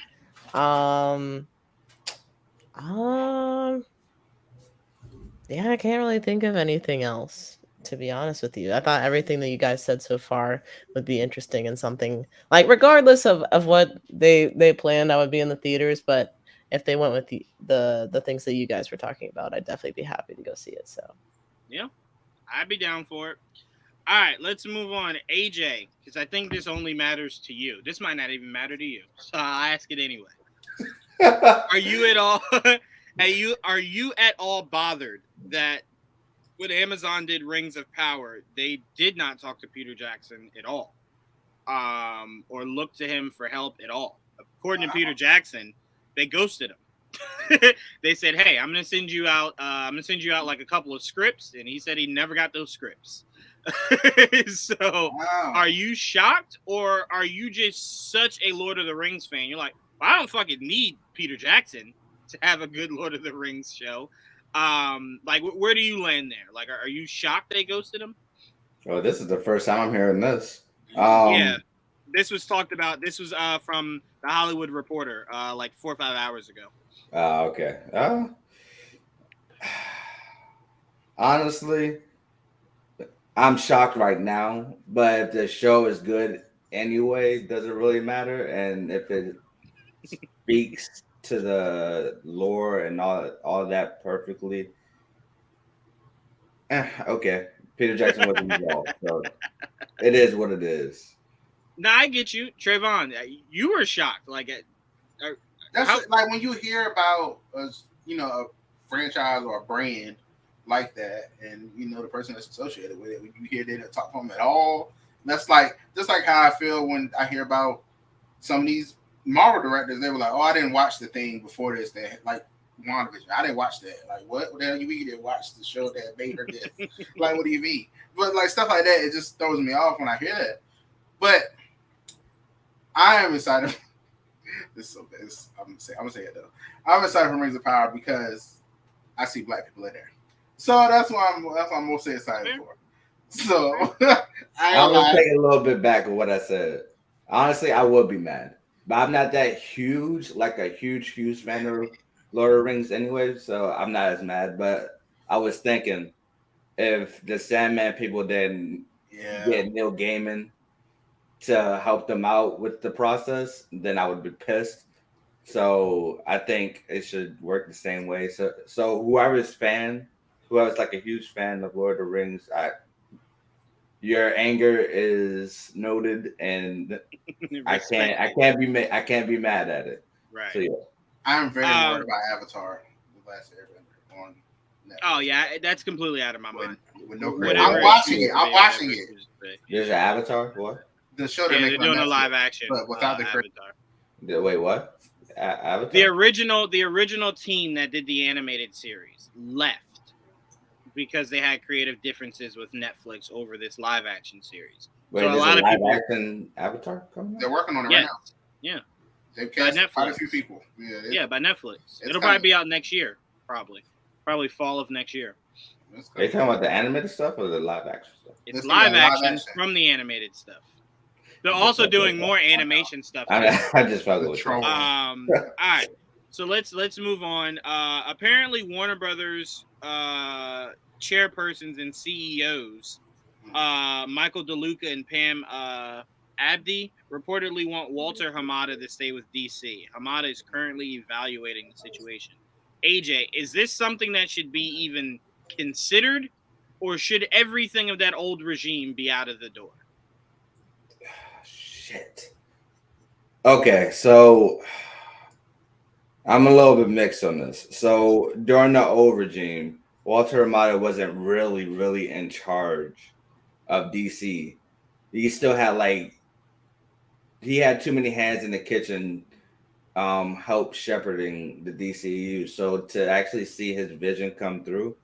Yeah, I can't really think of anything else, to be honest with you. I thought everything that you guys said so far would be interesting and something like, regardless of what they planned, I would be in the theaters. But if they went with the things that you guys were talking about, I'd definitely be happy to go see it. So yeah, I'd be down for it. All right, let's move on. AJ, because I think this only matters to you. This might not even matter to you, so I'll ask it anyway. Are you at all? Are you at all bothered that when Amazon did Rings of Power, they did not talk to Peter Jackson at all, or look to him for help at all? According to Peter Jackson, they ghosted him. They said, "Hey, I'm gonna send you out. Like a couple of scripts," and he said he never got those scripts. So, wow. Are you shocked, or are you just such a Lord of the Rings fan? You're like, well, I don't fucking need Peter Jackson to have a good Lord of the Rings show. Like, where do you land there? Like, are you shocked they ghosted him? Well, this is the first time I'm hearing this. Yeah, this was talked about. This was from the Hollywood Reporter, like 4 or 5 hours ago. Okay. Honestly, I'm shocked right now, but if the show is good anyway, does it really matter? And if it speaks to the lore and all that perfectly, okay. Peter Jackson wasn't involved, so it is what it is. No, I get you, Trayvon. You were shocked, like that's like when you hear about a franchise or a brand like that, and the person that's associated with it, when you hear they didn't talk to them at all, that's like just like how I feel when I hear about some of these Marvel directors. They were like, "Oh, I didn't watch the thing before this." That like WandaVision, I didn't watch that. Like, what the hell you mean you didn't watch the show that made her this? Like, what do you mean? But like stuff like that, it just throws me off when I hear that. But I am excited. This is so bad. I'm gonna say it though. I'm excited for Rings of Power because I see black people in there. So that's why I'm mostly excited for. So I'm gonna take a little bit back of what I said. Honestly, I would be mad, but I'm not that huge, like a huge fan of Lord of the Rings anyway. So I'm not as mad. But I was thinking if the Sandman people didn't get Neil Gaiman to help them out with the process, then I would be pissed. So I think it should work the same way. So whoever's like a huge fan of Lord of the Rings, your anger is noted, and I can't be mad at it. Right. So yeah, I'm very worried about Avatar, The Last Airbender on Netflix. Oh yeah, that's completely out of my mind. With no credit. I'm watching it. There's an Avatar. What? The show they're doing a live action, but without the Avatar. Wait, what? Avatar? The original team that did the animated series left because they had creative differences with Netflix over this live action series. Wait, so a lot of people action Avatar coming out? They're working on it right now. Yeah. They've cast quite a few people. Yeah, by Netflix. It'll probably be out next year. Probably fall of next year. Are you talking about the animated stuff or the live action stuff? It's live action from the animated stuff. They're also doing more animation stuff. I just felt with all right. So let's move on. Apparently Warner Brothers chairpersons and CEOs, Michael DeLuca and Pam Abdi, reportedly want Walter Hamada to stay with DC. Hamada is currently evaluating the situation. AJ, is this something that should be even considered, or should everything of that old regime be out of the door? Shit. Okay, so I'm a little bit mixed on this. So during the old regime, Walter Hamada wasn't really in charge of DC. He still had he had too many hands in the kitchen, help shepherding the DCU. So to actually see his vision come through,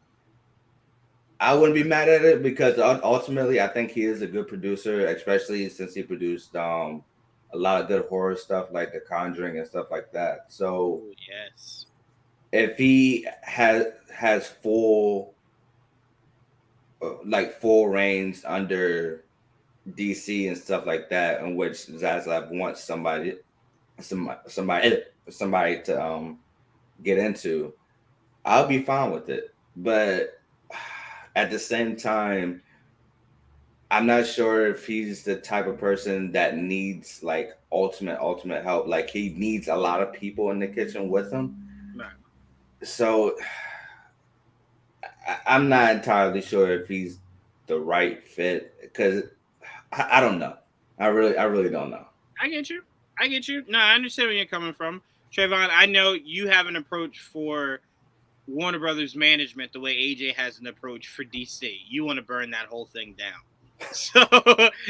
I wouldn't be mad at it because ultimately I think he is a good producer, especially since he produced a lot of good horror stuff like The Conjuring and stuff like that. So yes, if he has full reigns under DC and stuff like that, in which Zaslav wants somebody to get into, I'll be fine with it. But at the same time, I'm not sure if he's the type of person that needs ultimate help. Like he needs a lot of people in the kitchen with him. Right. So I'm not entirely sure if he's the right fit because I don't know. I really don't know. I get you. No, I understand where you're coming from, Trayvon. I know you have an approach for Warner Brothers management the way AJ has an approach for DC. You want to burn that whole thing down.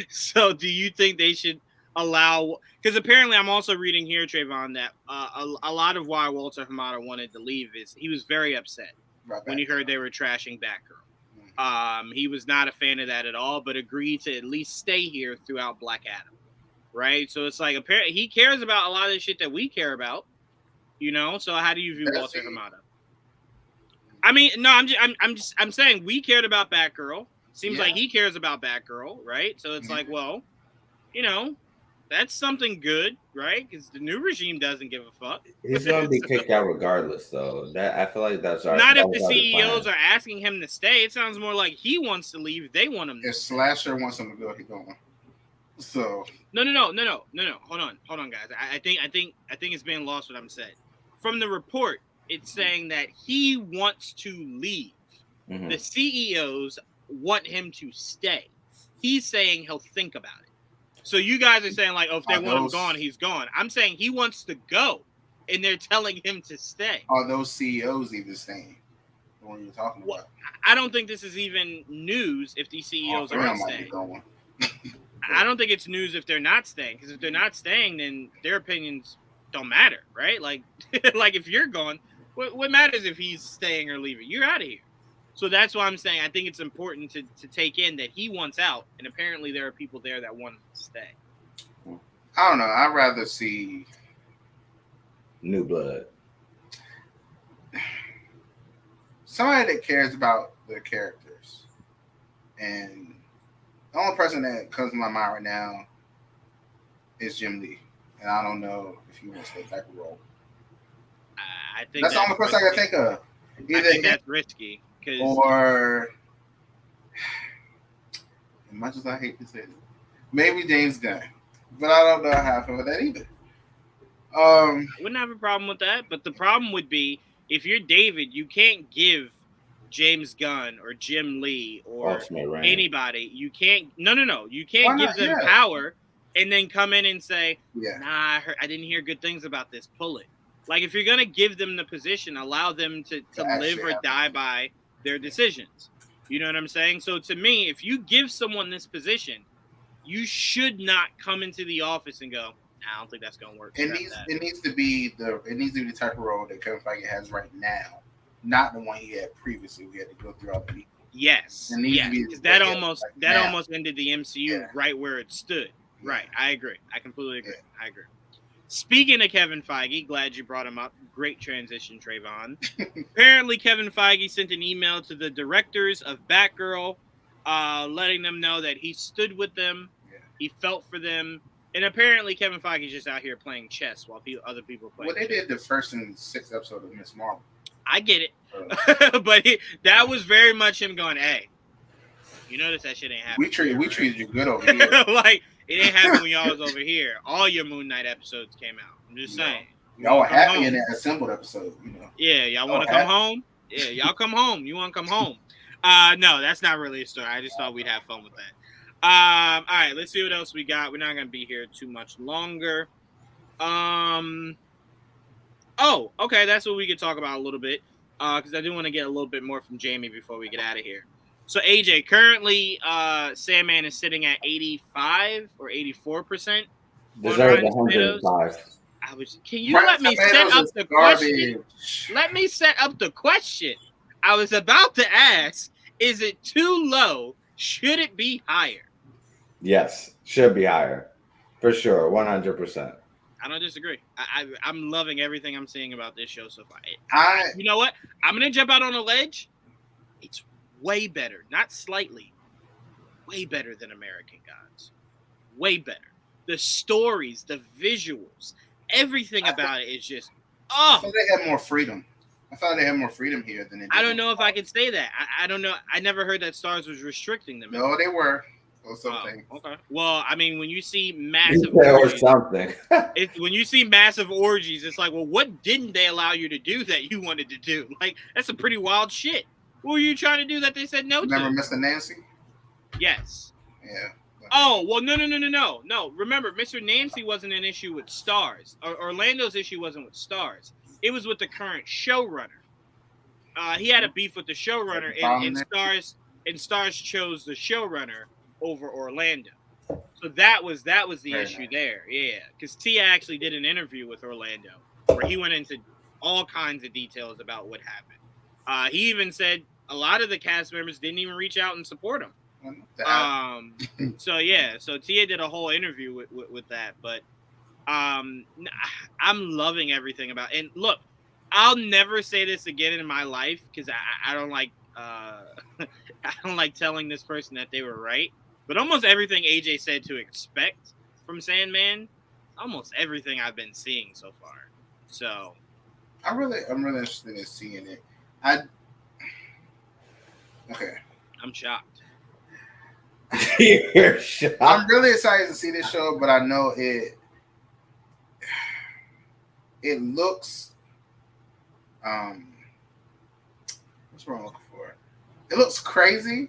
So do you think they should allow? Because apparently, I'm also reading here, Trayvon, that a lot of why Walter Hamada wanted to leave is he was very upset when he heard they were trashing Batgirl. He was not a fan of that at all, but agreed to at least stay here throughout Black Adam. Right, so it's like apparently he cares about a lot of the shit that we care about. So how do you view Walter Hamada? I mean, no, I'm saying we cared about Batgirl. Seems like he cares about Batgirl, right? So it's like, well, that's something good, right? Because the new regime doesn't give a fuck. He's going to be kicked out regardless, though. I feel like that's not if the CEOs are asking him to stay. It sounds more like he wants to leave. They want him to stay. If Slasher wants him to go, he's going. So no. Hold on, guys. I think it's being lost what I'm saying. From the report, it's saying that he wants to leave. Mm-hmm. The CEOs want him to stay. He's saying he'll think about it. So you guys are saying if they want him gone, he's gone. I'm saying he wants to go, and they're telling him to stay. Are those CEOs even staying? The one you're talking about? I don't think this is even news if these CEOs aren't staying. I don't think it's news if they're not staying, because if they're not staying, then their opinions don't matter, right? Like if you're gone, what matters if he's staying or leaving? You're out of here. So that's why I'm saying I think it's important to take in that he wants out, and apparently there are people there that want to stay. I don't know. I'd rather see New Blood? Somebody that cares about their characters. And the only person that comes to my mind right now is Jim Lee. And I don't know if he wants that type of role. I think that's the only person I can think of. I think that's risky. Or, as much as I hate to say it, maybe James Gunn. But I don't know how I feel with that either. I wouldn't have a problem with that. But the problem would be, if you're David, you can't give James Gunn or Jim Lee or anybody. You can't. No. You can't give them power and then come in and say, "Nah, I didn't hear good things about this. Pull it." Like, if you're gonna give them the position, allow them to live or die by their decisions. You know what I'm saying? So to me, if you give someone this position, you should not come into the office and go, "I don't think that's gonna work." It needs to be the type of role that Kevin Feige has right now, not the one he had previously. We had to go through all the people. Yes, because that almost ended the MCU right where it stood. Yeah. Right, I agree. I completely agree. Yeah. I agree. Speaking of Kevin Feige, glad you brought him up. Great transition, Trayvon. Apparently, Kevin Feige sent an email to the directors of Batgirl, letting them know that he stood with them, he felt for them, and apparently Kevin Feige's just out here playing chess while other people play. Well, they did the first and 6th episode of Miss Marvel. I get it, but that was very much him going, "Hey, you notice that shit ain't happening. We treated you good over here." Like, it ain't happening when y'all was over here. All your Moon Knight episodes came out. I'm just saying. Y'all were happy in that assembled episode, you know. Yeah, y'all want to come home? Yeah, y'all come home. You want to come home? No, that's not really a story. I just thought we'd have fun with that. All right, let's see what else we got. We're not going to be here too much longer. Oh, okay, that's what we could talk about a little bit, because I do want to get a little bit more from Jamie before we get out of here. So, AJ, currently, Sandman is sitting at 85 or 84%. Deserves 105. Can you let me set up the question? Let me set up the question. I was about to ask, is it too low? Should it be higher? Yes, should be higher. For sure, 100%. I don't disagree. I'm loving everything I'm seeing about this show so far. You know what? I'm going to jump out on a ledge. It's way better. Not slightly. Way better than American Gods. Way better. The stories, the visuals, everything about it is just, I thought they had more freedom. I thought they had more freedom here than they did. I don't know if I can say that. I don't know. I never heard that Starz was restricting them. No, they were. Or something. Okay. Well, I mean, when you see massive orgies, when you see massive orgies, it's like, well, what didn't they allow you to do that you wanted to do? Like, that's a pretty wild shit. What were you trying to do that they said no to? Remember Mr. Nancy? Yes. Yeah. Oh, well, no. Remember, Mr. Nancy wasn't an issue with Starz. Orlando's issue wasn't with Starz. It was with the current showrunner. He had a beef with the showrunner, and Starz chose the showrunner over Orlando. So that was the issue there. Yeah, because Tia actually did an interview with Orlando where he went into all kinds of details about what happened. He even said a lot of the cast members didn't even reach out and support him. So Tia did a whole interview with that, but I'm loving everything about it. And look, I'll never say this again in my life because I don't like I don't like telling this person that they were right, but almost everything AJ said to expect from Sandman, almost everything I've been seeing so far. So I'm really interested in seeing it. I'm shocked. You're shocked. I'm really excited to see this show, but I know it looks what's wrong looking for? It looks crazy,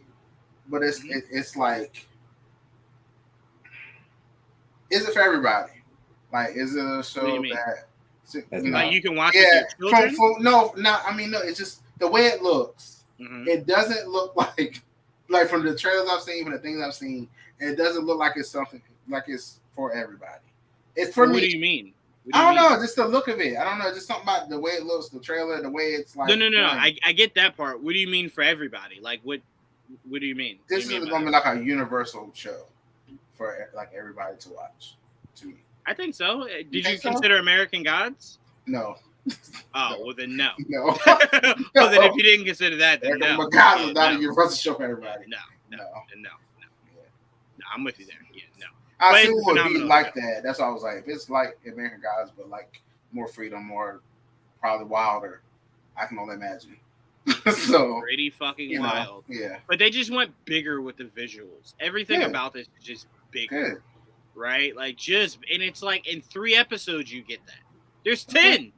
but it's like, is it for everybody? Like, is it a show that like you can watch it with your children? No. It's just the way it looks. Mm-hmm. It doesn't look like from the trailers I've seen, from the things I've seen, it doesn't look like it's something like it's for everybody. It's for me. What do you mean? I don't know, just the look of it. I don't know, just something about the way it looks, the trailer, the way it's like. No. I get that part. What do you mean for everybody? Like, what do you mean? This is going to be like a universal show for like everybody to watch. To me, I think so. Did you consider American Gods? No. Oh, well then no. No. Well then, if you didn't consider that, then no. My God, is not no. a universal show for everybody. No. No, I'm with you there. Yeah, no. I But assume it's it would be phenomenal like show. that. That's why I was like, if it's like American Gods, but like more freedom, more probably wilder, I can only imagine. So Pretty fucking wild. Yeah. But they just went bigger with the visuals. Everything about this is just bigger. Good. Right? Like and it's like in 3 episodes you get that. There's 10.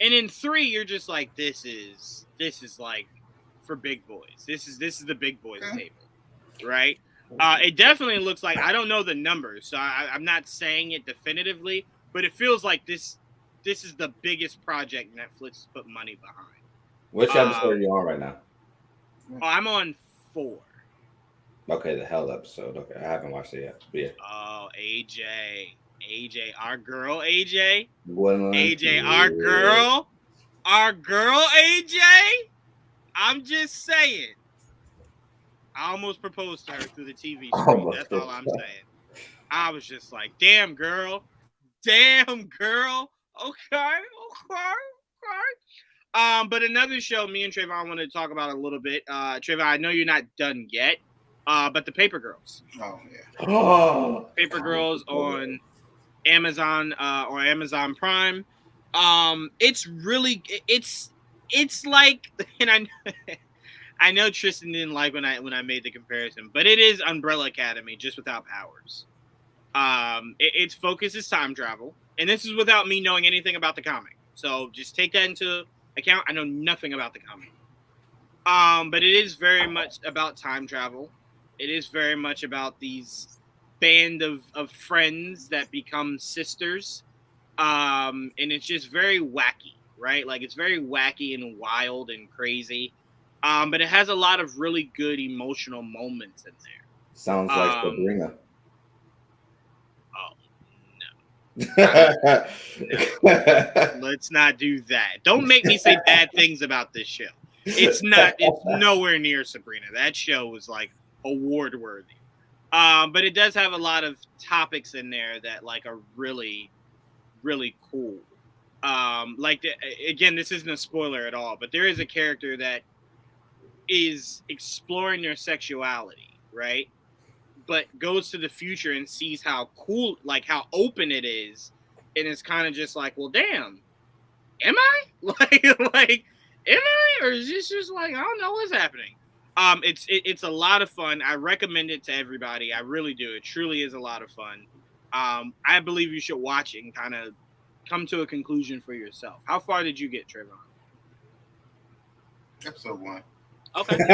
And in 3 you're just like, this is like for big boys. This is the big boys table. Right? It definitely looks like, I don't know the numbers, so I'm not saying it definitively, but it feels like this is the biggest project Netflix has put money behind. Which episode are you on right now? Oh, I'm on 4. Okay, the hell episode. Okay, I haven't watched it yet. But yeah. Oh, AJ, our girl, AJ. Well, AJ, our girl, AJ. I'm just saying. I almost proposed to her through the TV screen. That's all I'm saying. I was just like, damn, girl. Okay. But another show me and Trayvon wanted to talk about a little bit. Trayvon, I know you're not done yet, but the Paper Girls. Oh, yeah. Paper Girls on Amazon or Amazon Prime. It's really, it's like, and I know Tristan didn't like when I made the comparison, but it is Umbrella Academy just without powers. Its focus is time travel, and this is without me knowing anything about the comic. So just take that into account. I know nothing about the comic. But it is very much about time travel. It is very much about these band of friends that become sisters. And it's just very wacky, right? Like, it's very wacky and wild and crazy. But it has a lot of really good emotional moments in there. Sounds like Sabrina. Oh, no. Let's not do that. Don't make me say bad things about this show. It's nowhere near Sabrina. That show was like award worthy. But it does have a lot of topics in there that like are really, really cool. Again, this isn't a spoiler at all, but there is a character that is exploring their sexuality, right? But goes to the future and sees how cool, like how open it is, and it's kind of just like, well, damn, am I? Like, am I? Or is this just like, I don't know what's happening? It's a lot of fun. I recommend it to everybody. I really do. It truly is a lot of fun. I believe you should watch it and kind of come to a conclusion for yourself. How far did you get, Trayvon? Episode 1. Okay. No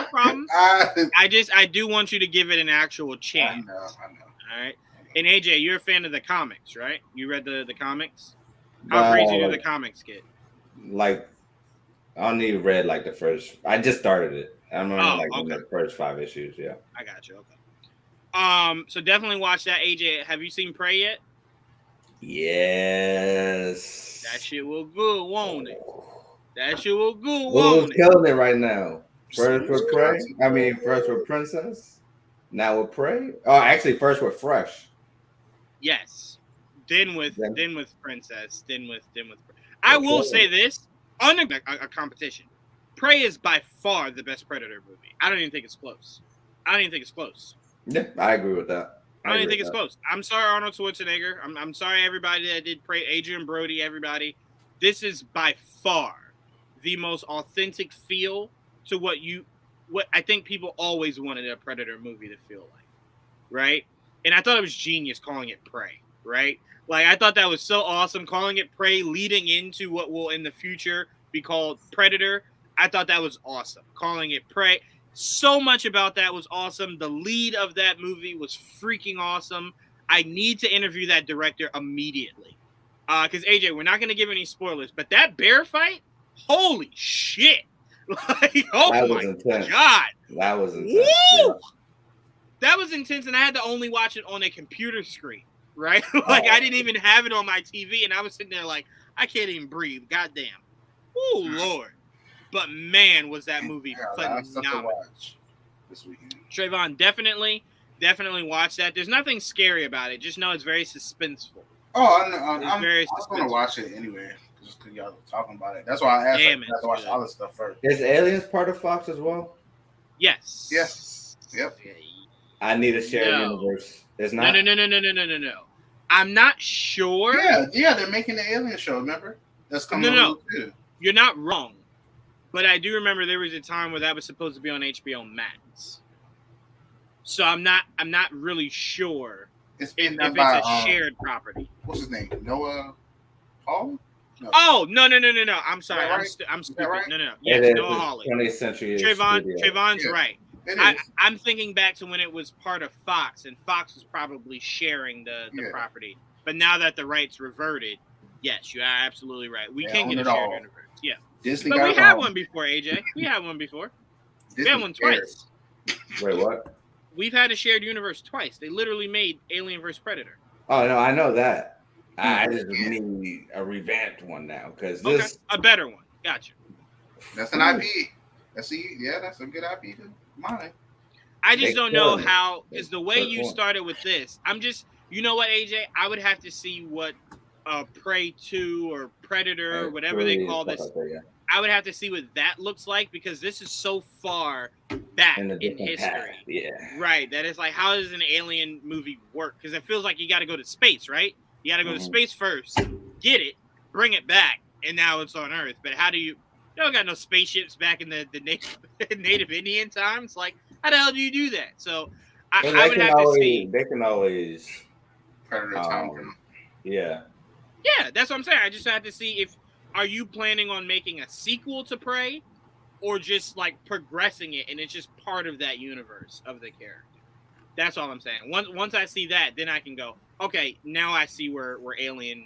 problem. I do want you to give it an actual chance. I know. All right. And AJ, you're a fan of the comics, right? You read the comics? How crazy do the comics get? Like, I only read like the first. I just started it. I'm on the first 5 issues. Yeah. I got you. Okay. So definitely watch that. AJ, have you seen Prey yet? Yes. That shit will good, won't it? That shit will good, won't it? Killing it right now. First with Prey. First with Princess. Now with Prey. Oh, actually, first with Fresh. Yes. Then with Princess. Then with. I will say this under a competition. Prey is by far the best Predator movie. I don't even think it's close. Yeah, I agree with that. I don't even think it's close. I'm sorry, Arnold Schwarzenegger. I'm sorry, everybody that did Prey. Adrian Brody, everybody. This is by far the most authentic feel to what I think people always wanted a Predator movie to feel like, right? And I thought it was genius calling it Prey, right? Like, I thought that was so awesome, calling it Prey, leading into what will in the future be called Predator. I thought that was awesome, calling it Prey. So much about that was awesome. The lead of that movie was freaking awesome. I need to interview that director immediately. Because, AJ, we're not going to give any spoilers, but that bear fight, holy shit. Like, oh my God. That was intense. Woo! Yeah. That was intense, and I had to only watch it on a computer screen, right? I didn't even have it on my TV, and I was sitting there like, I can't even breathe. Goddamn. Oh, Lord. But, man, was that movie phenomenal. This weekend. Trayvon, definitely watch that. There's nothing scary about it. Just know it's very suspenseful. Oh, I very was going to suspenseful. watch it anyway, just because y'all were talking about it. That's why I asked. Damn, I have to watch all this stuff first. Is Aliens part of Fox as well? Yes. Yes. Yep. I need a shared universe. It's not. No. I'm not sure. Yeah, they're making the Alien show. Remember? That's coming. No. Too. You're not wrong, but I do remember there was a time where that was supposed to be on HBO Max. So I'm not really sure if it's a shared property. What's his name? Noah Hawley? No. Oh no! I'm sorry. Right? I'm stupid. Right? No. Yes, Noah Hawley. 20th century. Trayvon's right. I'm thinking back to when it was part of Fox, and Fox was probably sharing the property. But now that the rights reverted, yes, you are absolutely right. We can get a shared universe. Yeah. Disney but we had one before, AJ. We had one before. We had one twice. Wait, what? We've had a shared universe twice. They literally made Alien vs. Predator. Oh, no, I know that. I just need a revamped one now because this a better one. Gotcha. That's an IP. That's a good IP to mine. I just don't know how is the way you started with this. I'm just, you know what, AJ? I would have to see what Prey 2 or Predator or whatever they call this. I would have to see what that looks like because this is so far back in history. Yeah. Right. That is like, how does an alien movie work? Because it feels like you got to go to space, right? You got to go to space first, get it, bring it back, and now it's on Earth. But how do you don't got no spaceships back in the native Indian times? Like, how the hell do you do that? So I would have to see. They can always. Predator time. Yeah. Yeah, that's what I'm saying. I just have to see are you planning on making a sequel to Prey or just like progressing it and it's just part of that universe of the character. That's all I'm saying. Once I see that, then I can go, okay, now I see where Alien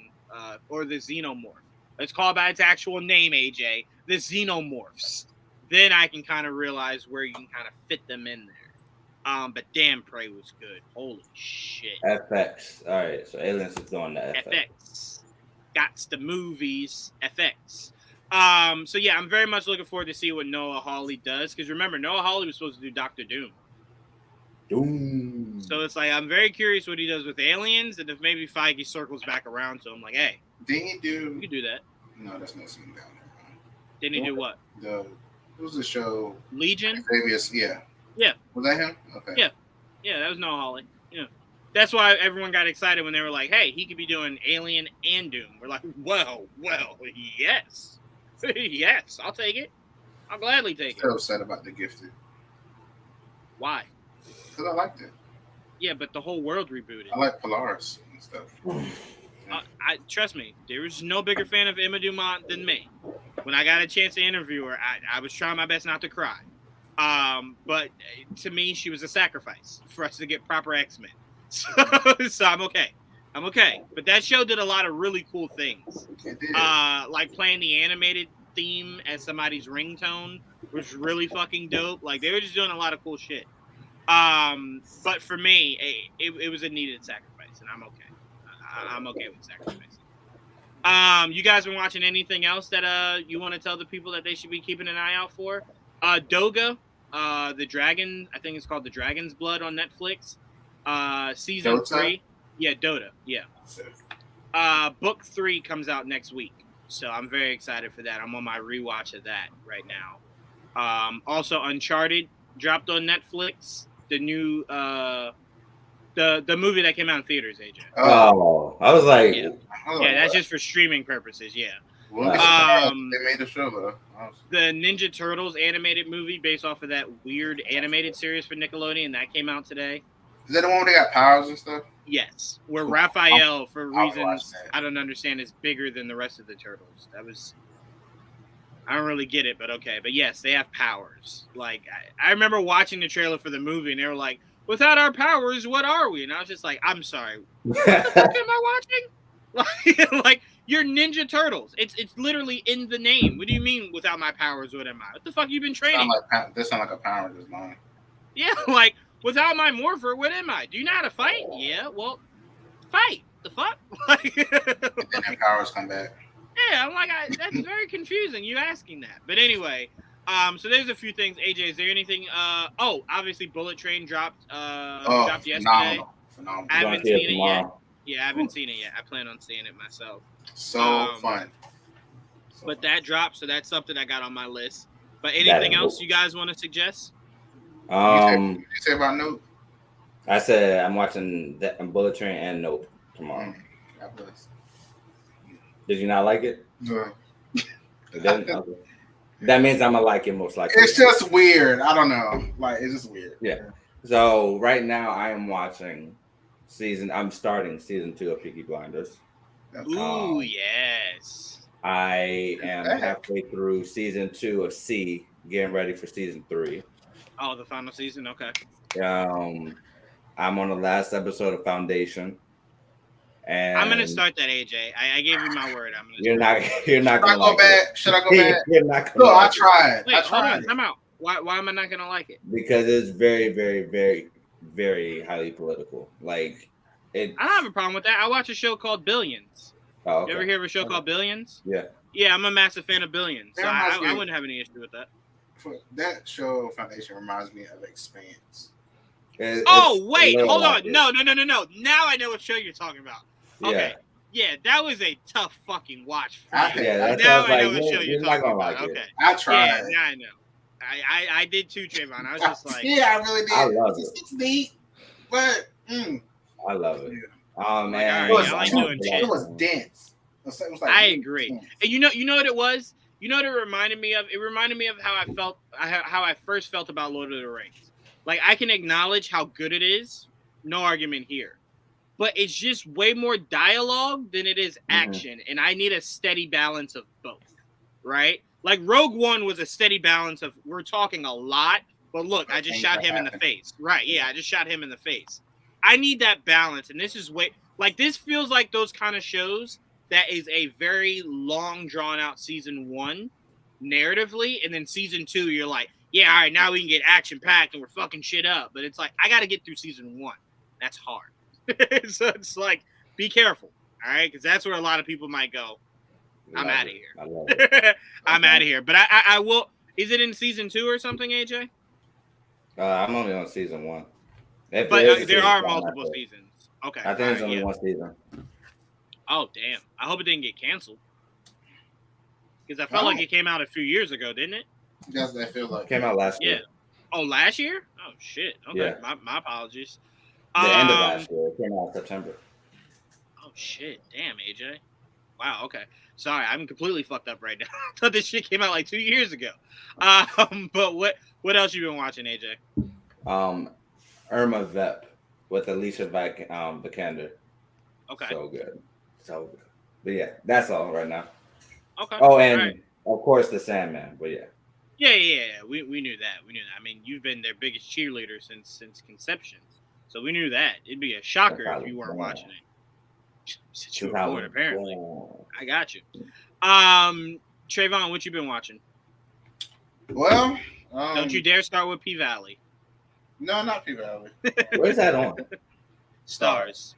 or the Xenomorph. Let's call it by its actual name, AJ. The Xenomorphs. Then I can kind of realize where you can kind of fit them in there. But damn, Prey was good. Holy shit. FX. All right, so Aliens is doing the FX. Got the movies. FX. So yeah, I'm very much looking forward to see what Noah Hawley does. Because remember, Noah Hawley was supposed to do Dr. Doom. So it's like I'm very curious what he does with Aliens, and if maybe Feige circles back around to him, like, hey, didn't he do? You can do that. No, that's not sitting down there. Didn't he do what? What was the show? Legion. Yeah. Yeah. Was that him? Okay. Yeah, that was Noah Hawley. Yeah. That's why everyone got excited when they were like, hey, he could be doing Alien and Doom. We're like, well, yes. Yes, I'll take it. I'll gladly take it. I'm upset about The Gifted. Why? Because I liked it. Yeah, but the whole world rebooted. I like Polaris and stuff. I trust me, there was no bigger fan of Emma Dumont than me. When I got a chance to interview her, I was trying my best not to cry. But to me, she was a sacrifice for us to get proper X-Men. So I'm okay. But that show did a lot of really cool things. It did. Like playing the animated theme as somebody's ringtone was really fucking dope. Like they were just doing a lot of cool shit. But for me, it was a needed sacrifice, and I'm okay. I'm okay with sacrificing. You guys been watching anything else that you want to tell the people that they should be keeping an eye out for? Doga, the dragon. I think it's called The Dragon's Blood on Netflix. Season Dota? 3. Yeah, Dota. Yeah. Book 3 comes out next week, so I'm very excited for that. I'm on my rewatch of that right now. Also, Uncharted dropped on Netflix. The new the movie that came out in theaters, AJ. Oh, I was like, yeah, that's just for streaming purposes. Yeah. Well, they made a show though. The Ninja Turtles animated movie based off of that weird animated series for Nickelodeon that came out today. Is that the one where they got powers and stuff? Yes, where Raphael, for reasons I don't understand, is bigger than the rest of the turtles. I don't really get it, but okay. But yes, they have powers. Like I remember watching the trailer for the movie, and they were like, "Without our powers, what are we?" And I was just like, "I'm sorry, what the fuck am I watching?" Like you're Ninja Turtles. It's literally in the name. What do you mean without my powers? What am I? What the fuck you been training? This sound like a Power Rangers line. Yeah, like without my morpher, what am I? Do you know how to fight? Yeah, well, fight. The fuck? Like, and then powers come back. Yeah, I'm like, that's very confusing. You asking that, but anyway. So there's a few things. AJ, is there anything? Obviously, Bullet Train dropped. Dropped yesterday. Phenomenal. I haven't seen it yet. Yeah, I haven't seen it yet. I plan on seeing it myself. So fun. But that dropped, so that's something I got on my list. But anything else you guys want to suggest? You say about Nope? I said I'm watching Bullet Train and Nope tomorrow. God bless. Did you not like it? No. Okay. That means I'm gonna like it most likely. It's just weird. I don't know. Like, it's just weird. Yeah. So right now I am watching I'm starting season 2 of Peaky Blinders. Ooh, yes. I am halfway through season 2 of C, getting ready for season 3. Oh, the final season? Okay. I'm on the last episode of Foundation. And I'm gonna start that, AJ. I gave you my word. You're not gonna go back. Should I go back? You're not gonna No, I tried. Wait, hold on. Time out. Why am I not gonna like it? Because it's very, very, very, very highly political. Like it. I don't have a problem with that. I watch a show called Billions. Oh, okay. You ever hear of a show called Billions? Yeah. Yeah, I'm a massive fan of Billions. So I wouldn't have any issue with that. That show, Foundation, reminds me of Expanse. Wait, hold on. No. Now I know what show you're talking about. Okay. Yeah, that was a tough fucking watch. That's now I know what show you're talking about. Like okay. I tried. Yeah, now I know. I did too, Trayvon. I was just like, yeah, I really did. I love it. It's deep, but I love it. Yeah. Man, it was dense. It was like I agree. Dense. And you know what it was? You know what it reminded me of? It reminded me of how I felt, how I first felt about Lord of the Rings. Like, I can acknowledge how good it is. No argument here. But it's just way more dialogue than it is action. And I need a steady balance of both, right? Like, Rogue One was a steady balance of, we're talking a lot, but look, I just shot him in the face. Right, yeah, I just shot him in the face. I need that balance, and this is this feels like those kind of shows that is a very long, drawn-out season 1, narratively, and then season 2, you're like, yeah, all right, now we can get action-packed, and we're fucking shit up. But it's like, I got to get through season 1. That's hard. So it's like, be careful, all right? Because that's where a lot of people might go, I'm out of here. I'm out of here. But I will. Is it in season 2 or something, AJ? I'm only on season 1. But there are multiple seasons. Okay. I think it's only one season. Oh, damn. I hope it didn't get canceled. Because I felt like it came out a few years ago, didn't it? Yes, that feels like it came out last year. Oh, last year? Oh, shit. Okay. Yeah. My apologies. The end of last year. It came out in September. Oh, shit. Damn, AJ. Wow, okay. Sorry, I'm completely fucked up right now. I thought this shit came out like 2 years ago. But what else you been watching, AJ? Irma Vep with Alicia Vikander. Okay. So good. But yeah, that's all right now. Okay. Oh, and of course the Sandman. But yeah. Yeah. We knew that. I mean, you've been their biggest cheerleader since conception. So we knew that. It'd be a shocker if you weren't watching it. Since you were born, apparently. I got you. Trayvon, what you been watching? Well, don't you dare start with P Valley. No, not P Valley. Where's that on? Stars.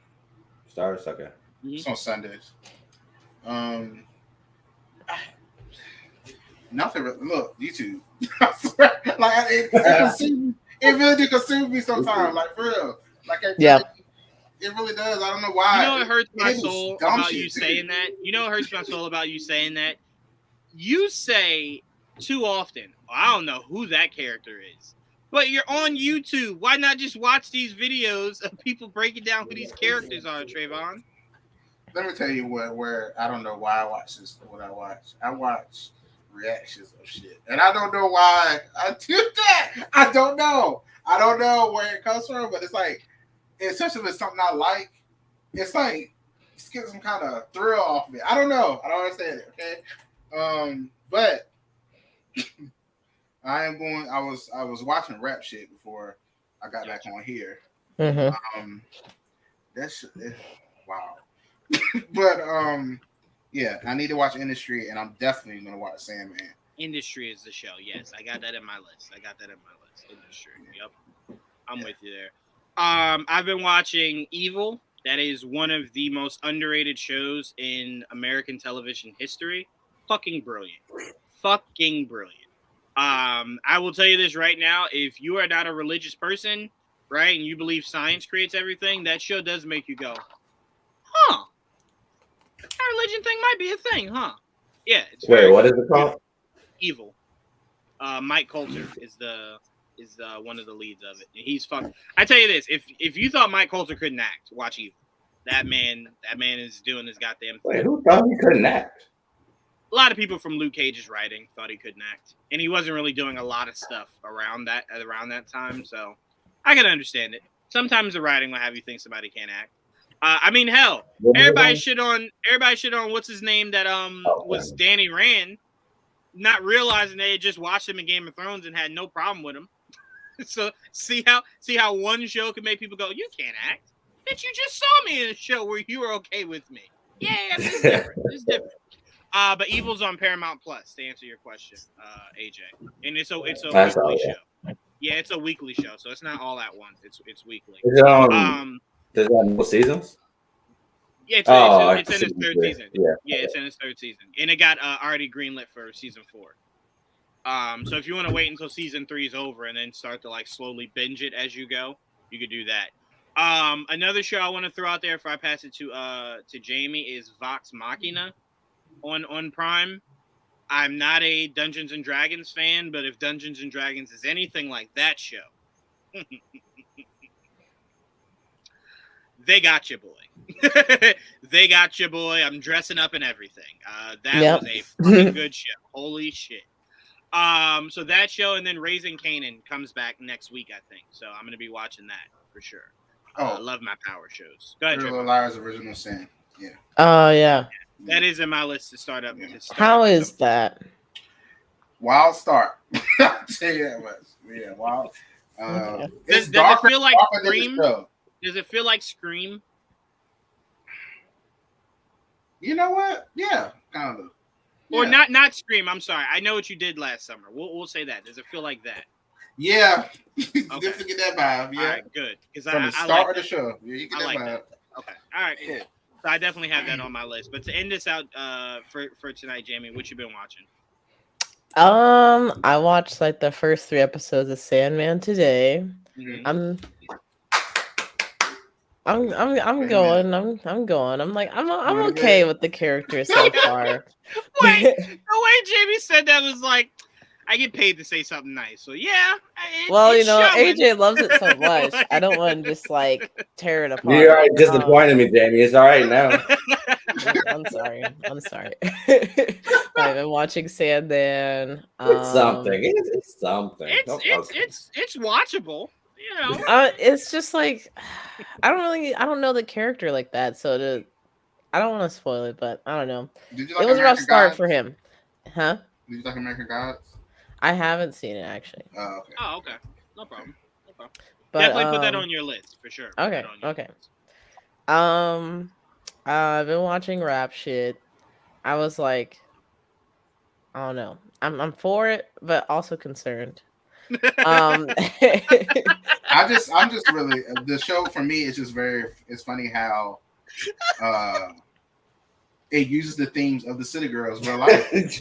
Okay. It's on Sundays. Nothing. Look, YouTube. I swear, like it really do consume me sometimes. Like for real. Like it really does. I don't know why. You know it hurts my soul about you saying that. You know it hurts my soul about you saying that. You say too often, I don't know who that character is. But you're on YouTube. Why not just watch these videos of people breaking down who these characters are, Trayvon? Let me tell you where I don't know why I watch this. What I watch. I watch reactions of shit. And I don't know why I do that. I don't know where it comes from, but it's like, especially if it's something I like, it's like it's getting some kind of thrill off of it. I don't know. I don't understand it. Okay. But I was watching rap shit before I got back on here. Mm-hmm. That's wow. But yeah, I need to watch Industry, and I'm definitely gonna watch Sandman. Industry is the show. Yes, I got that in my list. Industry. Yep, I'm with you there. I've been watching Evil. That is one of the most underrated shows in American television history. Fucking brilliant. I will tell you this right now. If you are not a religious person, right, and you believe science creates everything, that show does make you go, huh, that religion thing might be a thing, huh? Yeah. It's Wait, what is it called? Evil. Mike Coulter is one of the leads of it. He's fuck. I tell you this: if you thought Mike Coulter couldn't act, watch Evil. That man is doing his goddamn thing. Wait, who thought he couldn't act? A lot of people from Luke Cage's writing thought he couldn't act, and he wasn't really doing a lot of stuff around that time. So I can understand it. Sometimes the writing will have you think somebody can't act. I mean, hell, everybody shit on what's his name that was Danny Rand, not realizing they had just watched him in Game of Thrones and had no problem with him. So see how one show can make people go, you can't act. Bitch, you just saw me in a show where you were okay with me. Yeah, it's different. It's different. But Evil's on Paramount Plus to answer your question, AJ, and it's a weekly show. Yeah, it's a weekly show, so it's not all at once. It's weekly. Does it have more seasons? Yeah, it's in its third season. Yeah, it's in its third season, and it got already greenlit for season 4. So if you want to wait until season 3 is over and then start to like slowly binge it as you go, you could do that. Another show I want to throw out there before I pass it to Jamie is Vox Machina on Prime. I'm not a Dungeons and Dragons fan, but if Dungeons and Dragons is anything like that show, they got you, boy. They got you, boy. I'm dressing up and everything. That was a fucking good show. Holy shit. So that show, and then Raising Kanan comes back next week, I think. So I'm gonna be watching that for sure. I love my power shows. Go ahead, Little Liars Original Sin. Yeah. Oh yeah. That is in my list to start up. How is that? Wild start. I'll tell you that much. Yeah, wild. Does it feel like Scream? Does it feel like Scream? You know what? Yeah, kind of. Or not Scream. I'm sorry. I know what you did last summer. We'll say that. Does it feel like that? Yeah. Okay. Definitely get that vibe. Yeah. All right, good. From the start of the show. Yeah, you get that vibe. That. Okay. All right, cool. So I definitely have that on my list. But to end this out for tonight, Jamie, what you been watching? I watched like the first 3 episodes of Sandman today. Mm-hmm. I'm going. I'm like I'm okay with the characters so far. Wait, the way Jamie said that was like, I get paid to say something nice. So yeah. Well, you know, showing. AJ loves it so much. I don't want to just like tear it apart. You already disappointed me, Jamie. It's all right now. I'm sorry. I've been watching Sandman. It's something. It's something. It's watchable. You know, it's just like I don't know the character like that, so I don't want to spoil it, but I don't know. Did you like it was American a rough start Gods? for him, huh? Did you like American Gods? I haven't seen it actually. Oh, okay. Oh, okay. No problem. But, definitely put that on your list for sure. Okay. I've been watching rap shit. I was like, I don't know. I'm for it, but also concerned. I'm just really the show for me is just it's funny how it uses the themes of the City Girls real life, which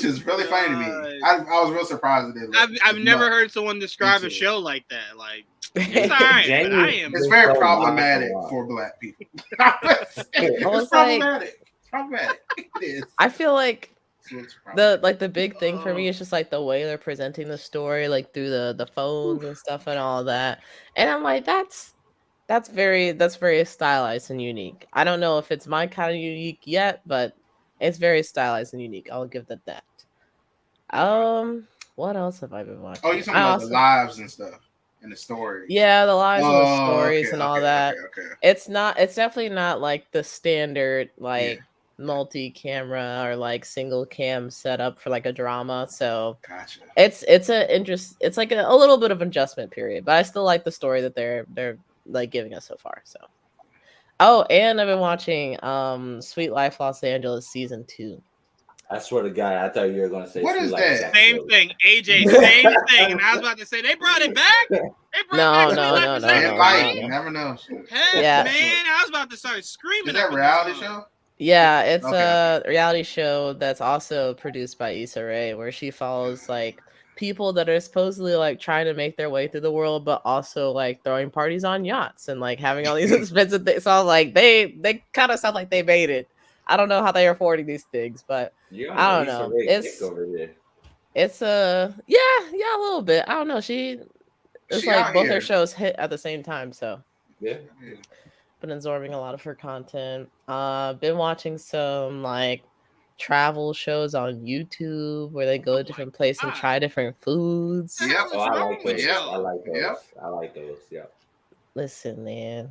is really funny to me. I was real surprised at it. I've never heard someone describe a show like that. Like, it's all right. It's very problematic for Black people. It's problematic. It's problematic. It is. I feel like the big thing for me is just like the way they're presenting the story, like through the phones and stuff and all that. And I'm like, that's very stylized and unique. I don't know if it's my kind of unique yet, but it's very stylized and unique. I'll give that. What else have I been watching? Oh, you're talking about the lives and stuff and the story. Yeah, the lives and the stories and all that. Okay. It's definitely not like the standard multi-camera or like single cam setup for like a drama. So gotcha. It's like a little bit of adjustment period, but I still like the story that they're like giving us so far. So and I've been watching Sweet Life Los Angeles season 2. I swear to God, I thought you were going to say what is that? Same thing, AJ. Same thing. And I was about to say they brought it back. No. Never know. Hey, man, I was about to start screaming. Is that a reality show? Yeah, it's a reality show that's also produced by Issa Rae, where she follows like people that are supposedly like trying to make their way through the world, but also like throwing parties on yachts and like having all these expensive things. So I was like, they kind of sound like they made it. I don't know how they're affording these things, but You're on I the don't Issa know. Rae kick over there. It's yeah, a little bit. I don't know. It's She like out both her here. shows hit at the same time, so Yeah. been absorbing a lot of her content. Been watching some like travel shows on YouTube where they go to different places and try different foods. What the hell Yep. is I wrong like with those. y'all? I like those. Yep. I like those. Yeah. Listen, man.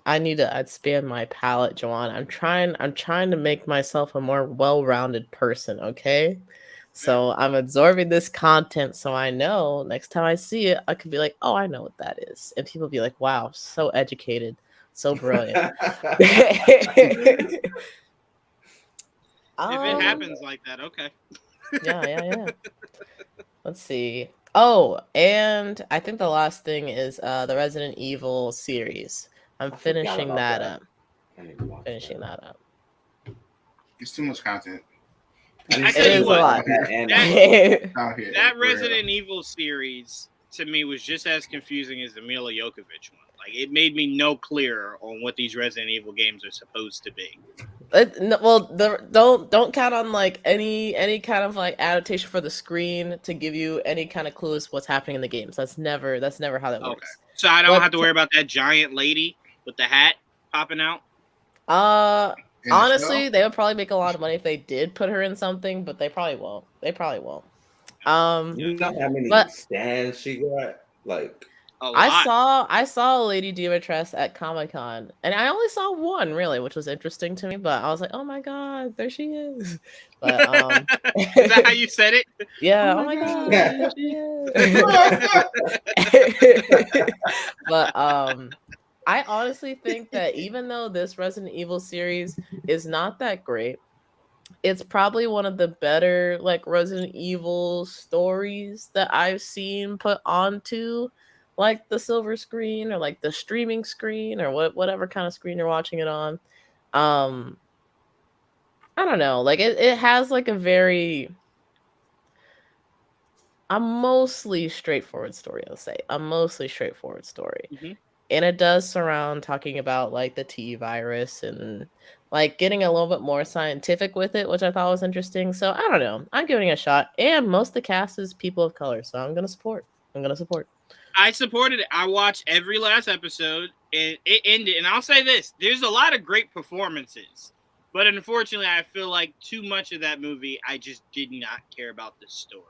I'd expand my palate, Joanne. I'm trying to make myself a more well-rounded person, okay? So I'm absorbing this content so I know next time I see it, I could be like, oh, I know what that is. And people be like, wow, so educated, so brilliant. If it happens like that, okay. Yeah. Let's see. Oh, and I think the last thing is the Resident Evil series. I'm finishing that up. Finishing that up. It's too much content. I tell you what, that Resident Evil series to me was just as confusing as the Mila Jovovich one. Like it made me no clearer on what these Resident Evil games are supposed to be. Don't count on like any kind of like adaptation for the screen to give you any kind of clues what's happening in the games. That's never how that works. So I don't have to worry about that giant lady with the hat popping out. Honestly, they would probably make a lot of money if they did put her in something, but they probably won't. You know how many stands she got? Like a lot. I saw Lady Dimitrescu at Comic-Con, and I only saw one really, which was interesting to me. But I was like, "Oh my god, there she is!" But is that how you said it? Yeah. Oh my god, there she is. But I honestly think that even though this Resident Evil series is not that great, it's probably one of the better like Resident Evil stories that I've seen put onto like the silver screen or like the streaming screen or whatever kind of screen you're watching it on. I don't know, like it has like a mostly straightforward story, I'll say. A mostly straightforward story. Mm-hmm. And it does surround talking about like the T virus and like getting a little bit more scientific with it, which I thought was interesting. So I don't know. I'm giving it a shot. And most of the cast is people of color. So I'm going to support. I supported it. I watched every last episode and it ended. And I'll say this, there's a lot of great performances. But unfortunately, I feel like too much of that movie, I just did not care about the story.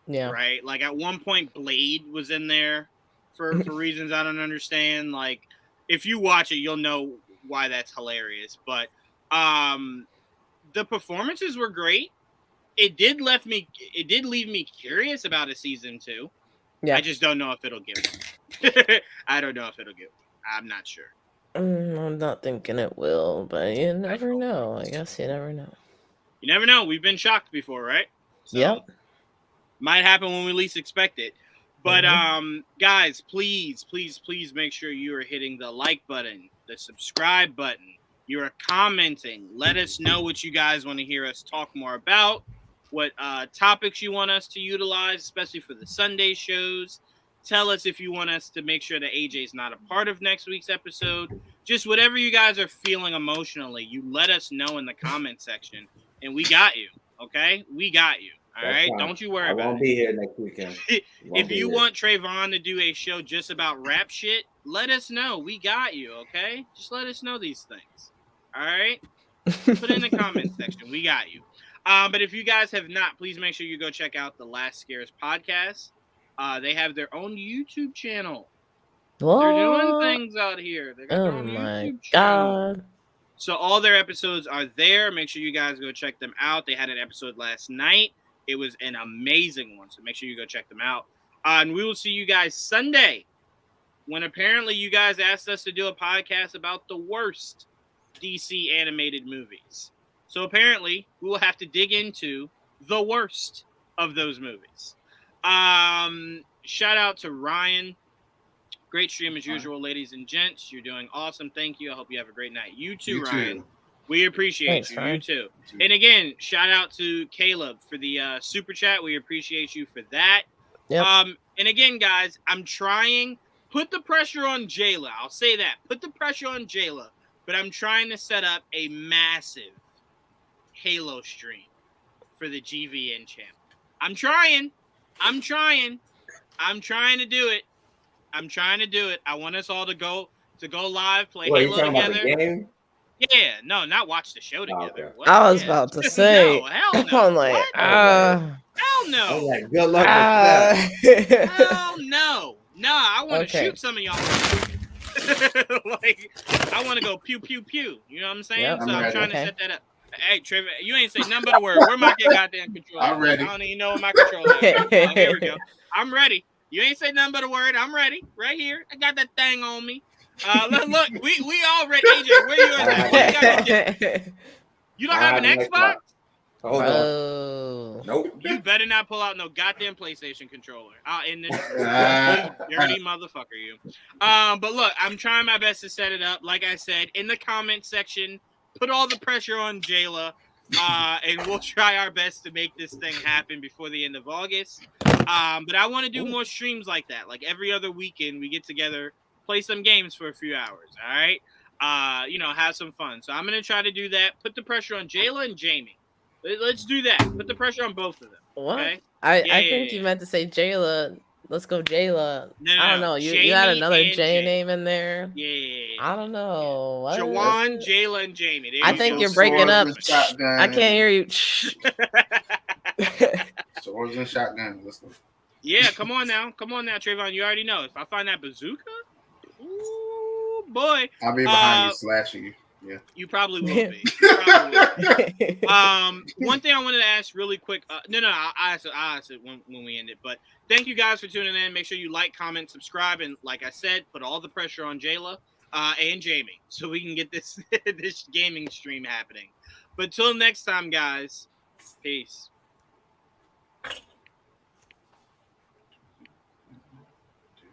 Yeah. Right? Like at one point, Blade was in there for reasons I don't understand. Like if you watch it, you'll know why that's hilarious. But the performances were great. It did leave me curious about a season 2. Yeah. I just don't know if it'll give one. I don't know if it'll give one. I'm not sure. I'm not thinking it will, but you never know. I guess you never know. You never know. We've been shocked before, right? So, yep. Might happen when we least expect it. But guys, please make sure you are hitting the like button, the subscribe button. You're commenting. Let us know what you guys want to hear us talk more about, what topics you want us to utilize, especially for the Sunday shows. Tell us if you want us to make sure that AJ's not a part of next week's episode. Just whatever you guys are feeling emotionally, you let us know in the comment section, and we got you, okay? We got you. All right, don't you worry about it. I won't be here next weekend. If you want Trayvon to do a show just about rap shit, let us know. We got you, okay? Just let us know these things. All right? Put in the comment section. We got you. But if you guys have not, please make sure you go check out the Last Scares podcast. They have their own YouTube channel. What? They're doing things out here. They got their own YouTube channel. So all their episodes are there. Make sure you guys go check them out. They had an episode last night. It was an amazing one, so make sure you go check them out. And we will see you guys Sunday, when apparently you guys asked us to do a podcast about the worst DC animated movies. So apparently we will have to dig into the worst of those movies. Shout out to Ryan. Great stream as usual, ladies and gents. You're doing awesome. Thank you. I hope you have a great night. You too, Ryan. We appreciate you. Ryan. You too. And again, shout out to Caleb for the super chat. We appreciate you for that. Yep. And again, guys, I'm trying. Put the pressure on Jayla. I'll say that. Put the pressure on Jayla. But I'm trying to set up a massive Halo stream for the GVN channel. I'm trying to do it. I want us all to go live, play What, you Halo talking about together. the game? Yeah, no, not watch the show together. Okay. What? I was Yeah. about to say. No, hell no. I'm like, What? Okay. Hell no. I was like, good luck with that. Hell no. Nah, I want to Okay. shoot some of y'all. Like, I want to go pew, pew, pew. You know what I'm saying? Yep. So I'm trying to Okay. set that up. Hey, Trevor, you ain't say nothing but a word. Where my goddamn controller? I'm ready. I don't even know what my controller is. Oh, here we go. I'm ready. You ain't say nothing but a word. I'm ready. Right here. I got that thing on me. Look, we all ready. AJ, where you at? What you got? You don't have an Xbox? Hold on. Oh. Nope. You better not pull out no goddamn PlayStation controller. I'll end this. Dirty motherfucker, you. But look, I'm trying my best to set it up. Like I said, in the comment section, put all the pressure on Jayla, and we'll try our best to make this thing happen before the end of August. But I want to do more streams like that. Like every other weekend, we get together, play some games for a few hours. All right. Have some fun. So I'm gonna try to do that. Put the pressure on Jayla and Jamie. Let's do that. Put the pressure on both of them. What? Okay? I think you meant to say Jayla. Let's go, Jayla. No, I don't know. You had another J name in there. Yeah. I don't know. What? Jawan, Jayla, and Jamie. There I you think go. you're breaking up. Shotgun. I can't hear you. Swords and shotgun. Let's go. Yeah, come on now, Trayvon. You already know. If I find that bazooka, ooh boy, I'll be behind you, slashing you. Yeah, you probably will be. One thing I wanted to ask really quick. No, I'll ask it when we end it. But thank you guys for tuning in. Make sure you like, comment, subscribe, and like I said, put all the pressure on Jayla and Jamie so we can get this this gaming stream happening. But till next time, guys. Peace.